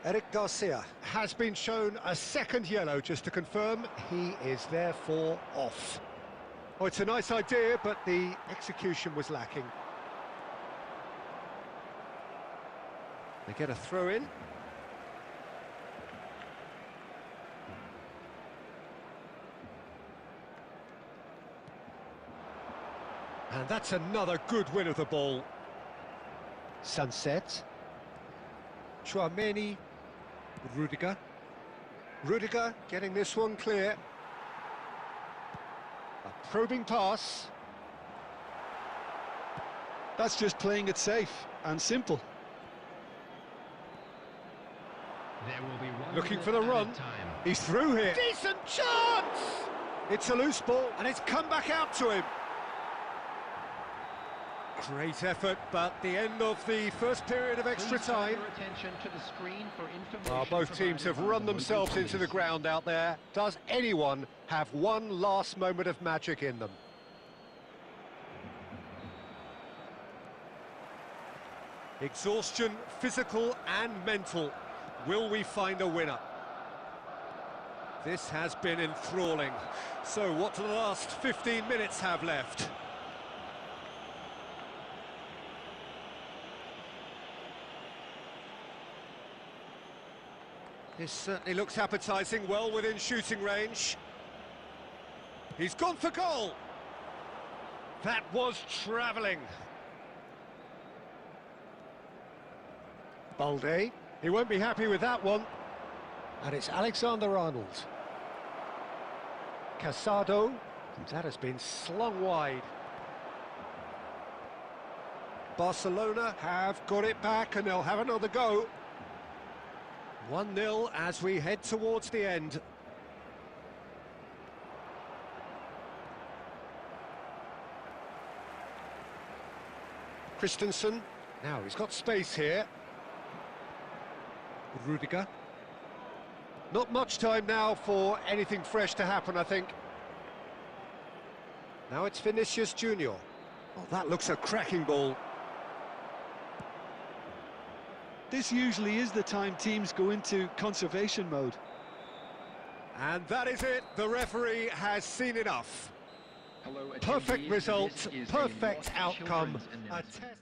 A: Eric Garcia has been shown a second yellow, just to confirm he is therefore off. Oh, it's a nice idea, but the execution was lacking. They get a throw in. And that's another good win of the ball. Sunset. Chouameni. Rudiger. Rudiger getting this one clear. A probing pass.
B: That's just playing it safe and simple.
C: There will be one
A: Looking for the run.
C: time.
A: He's through here. Decent chance! It's a loose ball, and it's come back out to him. Great effort, but the end of the first period of extra
C: Please turn
A: time.
C: your attention to the screen for information
A: Well, both teams have
C: provided
A: run
C: by the
A: themselves
C: local
A: into the
C: police.
A: ground out there. Does anyone have one last moment of magic in them? Exhaustion, physical and mental. Will we find a winner? This has been enthralling. So what do the last 15 minutes have left? This certainly looks appetising, well within shooting range. He's gone for goal. That was travelling. Balde, he won't be happy with that one. And it's Alexander-Arnold. Casado, that has been slung wide. Barcelona have got it back and they'll have another go. 1-0 as we head towards the end. Christensen, now he's got space here. Rudiger. Not much time now for anything fresh to happen, I think. Now it's Vinicius Junior. Oh, that looks a cracking ball.
B: This usually is the time teams go into conservation mode.
A: And that is it. The referee has seen enough.
C: Hello,
A: Perfect
C: attendees.
A: result,
C: This is a
A: perfect
C: Lost
A: outcome.
C: Children's
A: A
C: announcement.
A: test.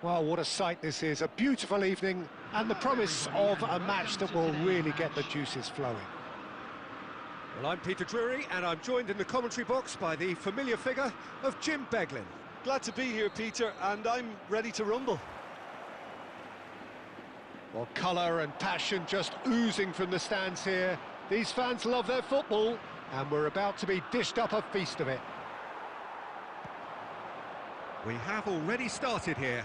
A: Well, what a sight this is. A beautiful evening and the promise of a match that will really get the juices flowing. Well, I'm Peter Drury, and I'm joined in the commentary box by the familiar figure of Jim Beglin.
B: Glad to be here, Peter, and I'm ready to rumble.
A: Well, colour and passion just oozing from the stands here. These fans love their football, and we're about to be dished up a feast of it. We have already started here.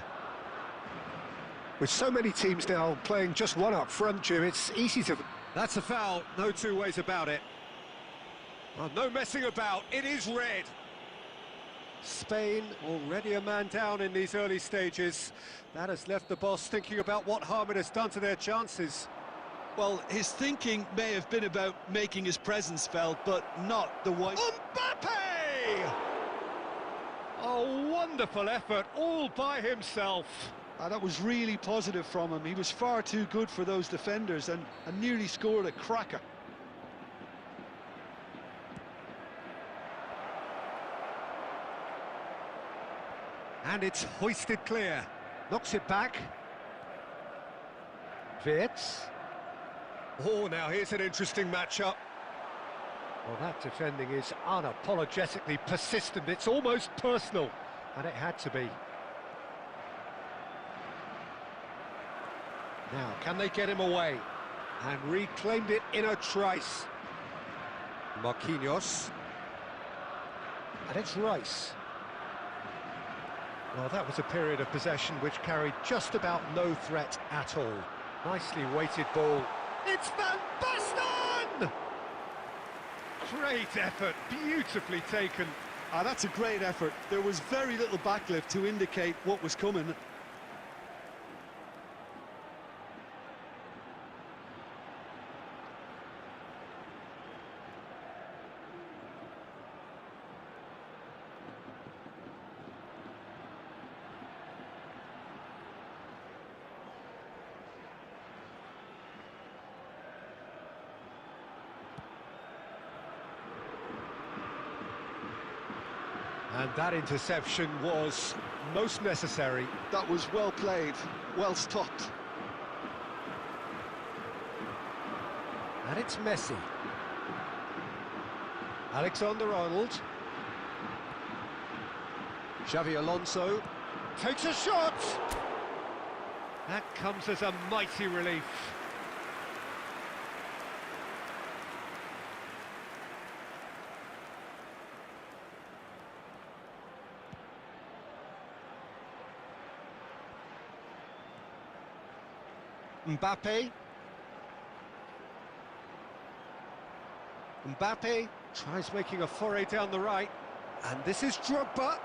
A: With so many teams now playing just one up front, Jim, it's easy to... That's a foul, no two ways about it. Well, no messing about, it is red. Spain already a man down in these early stages. That has left the boss thinking about what harm it has done to their chances.
B: Well, his thinking may have been about making his presence felt, but not the white...
A: Mbappe! A wonderful effort, all by himself.
B: That was really positive from him. He was far too good for those defenders and nearly scored a cracker.
A: And it's hoisted clear. Knocks it back. Wirtz. Oh, now here's an interesting matchup. Well, that defending is unapologetically persistent. It's almost personal, and it had to be. Now, can they get him away? And reclaimed it in a trice. Marquinhos. And it's Rice. Well, that was a period of possession which carried just about no threat at all. Nicely weighted ball. It's Van Basten! Great effort, beautifully taken.
B: That's a great effort. There was very little backlift to indicate what was coming.
A: And that interception was most necessary.
B: That was well played, well stopped.
A: And it's Messi. Alexander-Arnold. Xavi Alonso takes a shot. That comes as a mighty relief. Mbappe. Mbappe tries making a foray down the right. And this is Drogba.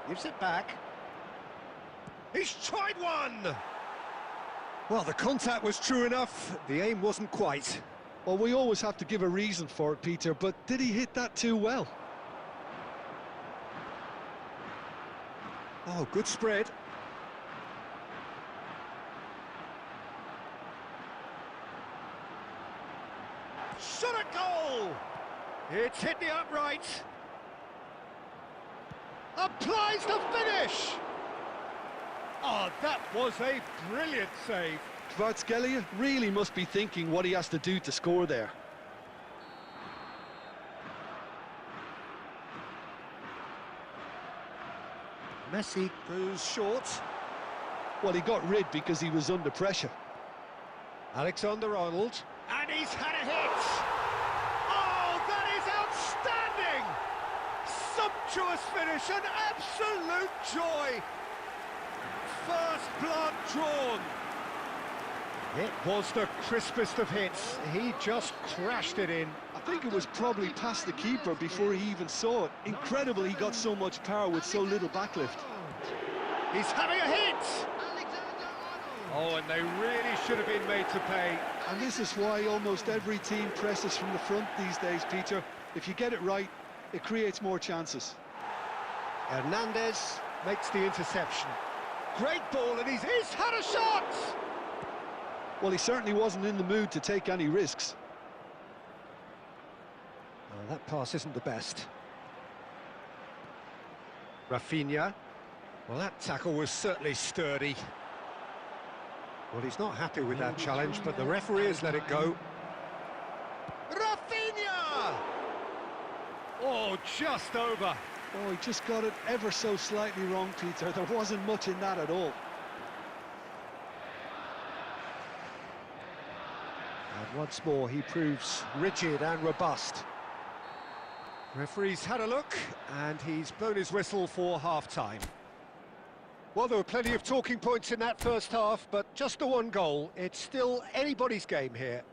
A: Gives it back. He's tried one! Well, the contact was true enough. The aim wasn't quite.
B: Well, we always have to give a reason for it, Peter, but did he hit that too well?
A: Oh, good spread. Shot a goal! It's hit the upright. Applies the finish! Oh, that was a brilliant save.
B: Kvaratskhelia really must be thinking what he has to do to score there.
A: Messi goes short.
B: Well, he got rid because he was under pressure.
A: Alexander-Arnold. And he's had a hit! Oh, that is outstanding! Sumptuous finish, an absolute joy! First blood drawn. It was the crispest of hits. He just crashed it in.
B: I think it was probably past the keeper before he even saw it. Incredible he got so much power with so little backlift.
A: He's having a hit! Oh, and they really should have been made to pay.
B: And this is why almost every team presses from the front these days, Peter. If you get it right, it creates more chances.
A: Hernandez makes the interception. Great ball, and he's had a shot!
B: Well, he certainly wasn't in the mood to take any risks.
A: Oh, that pass isn't the best. Rafinha. Well, that tackle was certainly sturdy. Well, he's not happy with that challenge, but the referee has let it go. Rafinha! Oh, just over.
B: Oh, he just got it ever so slightly wrong, Peter. There wasn't much in that at all.
A: And once more, he proves rigid and robust. Referee's had a look, and he's blown his whistle for half-time. Well, there were plenty of talking points in that first half, but just the one goal. It's still anybody's game here.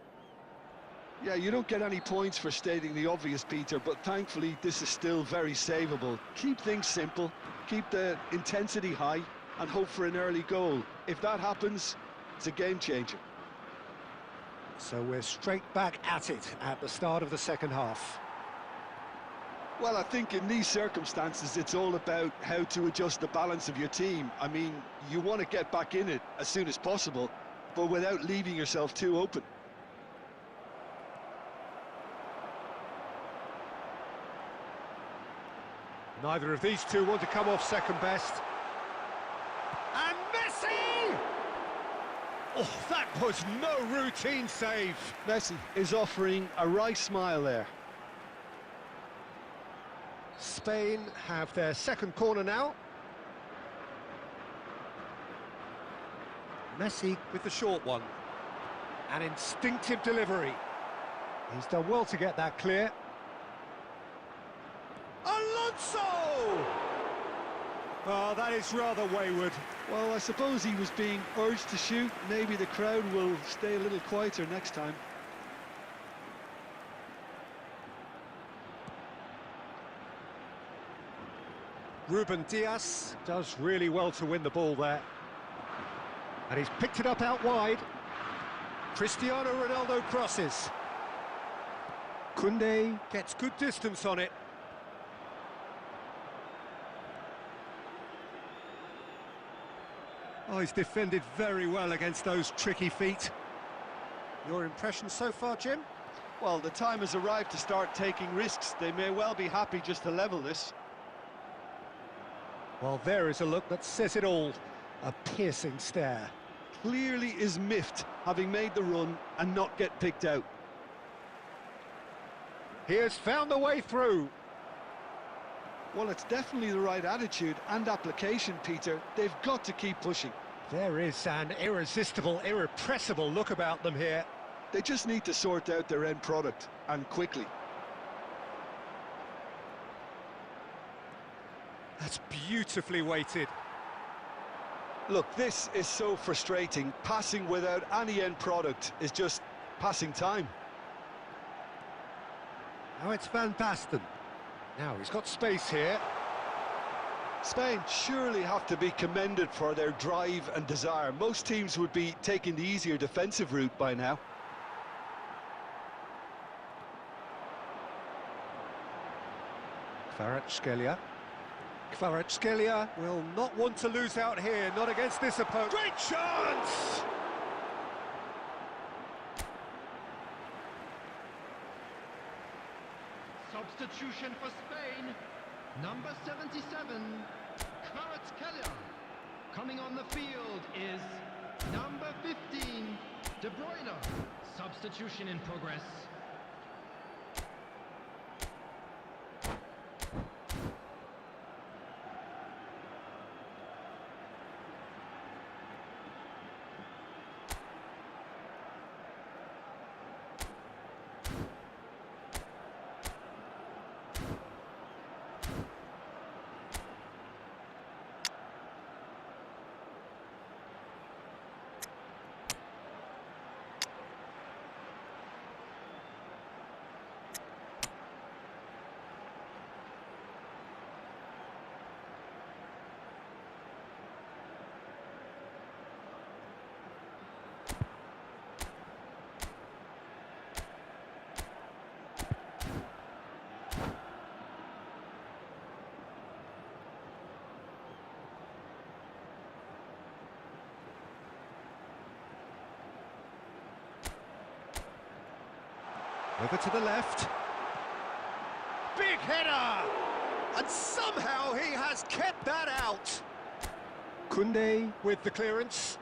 B: Yeah, you don't get any points for stating the obvious, Peter, but thankfully this is still very savable. Keep things simple, keep the intensity high, and hope for an early goal. If that happens, it's a game changer.
A: So we're straight back at it at the start of the second half.
B: Well, I think in these circumstances, it's all about how to adjust the balance of your team. I mean, you want to get back in it as soon as possible, but without leaving yourself too open.
A: Neither of these two want to come off second best. And Messi! Oh, that was no routine save.
B: Messi is offering a wry smile there.
A: Spain have their second corner now. Messi with the short one. An instinctive delivery. He's done well to get that clear. Alonso! Oh, that is rather wayward.
B: Well, I suppose he was being urged to shoot. Maybe the crowd will stay a little quieter next time.
A: Ruben Dias does really well to win the ball there. And he's picked it up out wide. Cristiano Ronaldo crosses. Koundé gets good distance on it. Oh, he's defended very well against those tricky feet. Your impressions so far, Jim?
B: Well, the time has arrived to start taking risks. They may well be happy just to level this.
A: Well, there is a look that says it all. A piercing stare.
B: Clearly is miffed, having made the run and not get picked out.
A: He has found the way through.
B: Well, it's definitely the right attitude and application, Peter. They've got to keep pushing.
A: There is an irresistible, irrepressible look about them here.
B: They just need to sort out their end product, and quickly.
A: That's beautifully weighted.
B: Look, this is so frustrating. Passing without any end product is just passing time.
A: Now it's Van Basten. Now he's got space here.
B: Spain surely have to be commended for their drive and desire. Most teams would be taking the easier defensive route by now.
A: Kvaratskhelia. Kvaratskhelia will not want to lose out here, not against this opponent. Great chance!
C: Substitution for Spain. Number 77, Kvaratskhelia. Coming on the field is number 15, De Bruyne. Substitution in progress.
A: Over to the left. Big header! And somehow he has kept that out. Koundé with the clearance.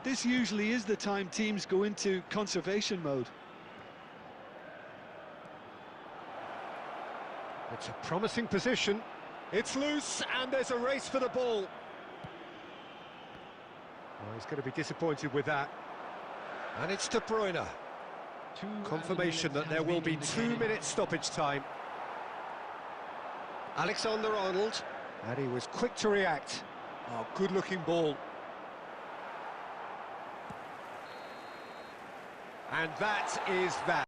B: This usually is the time teams go into conservation mode.
A: It's a promising position. It's loose, and there's a race for the ball. Oh, he's going to be disappointed with that. And it's De Bruyne. Confirmation that there will be 2 minutes stoppage time. Alexander-Arnold. And he was quick to react. Oh, good-looking ball. And that is that.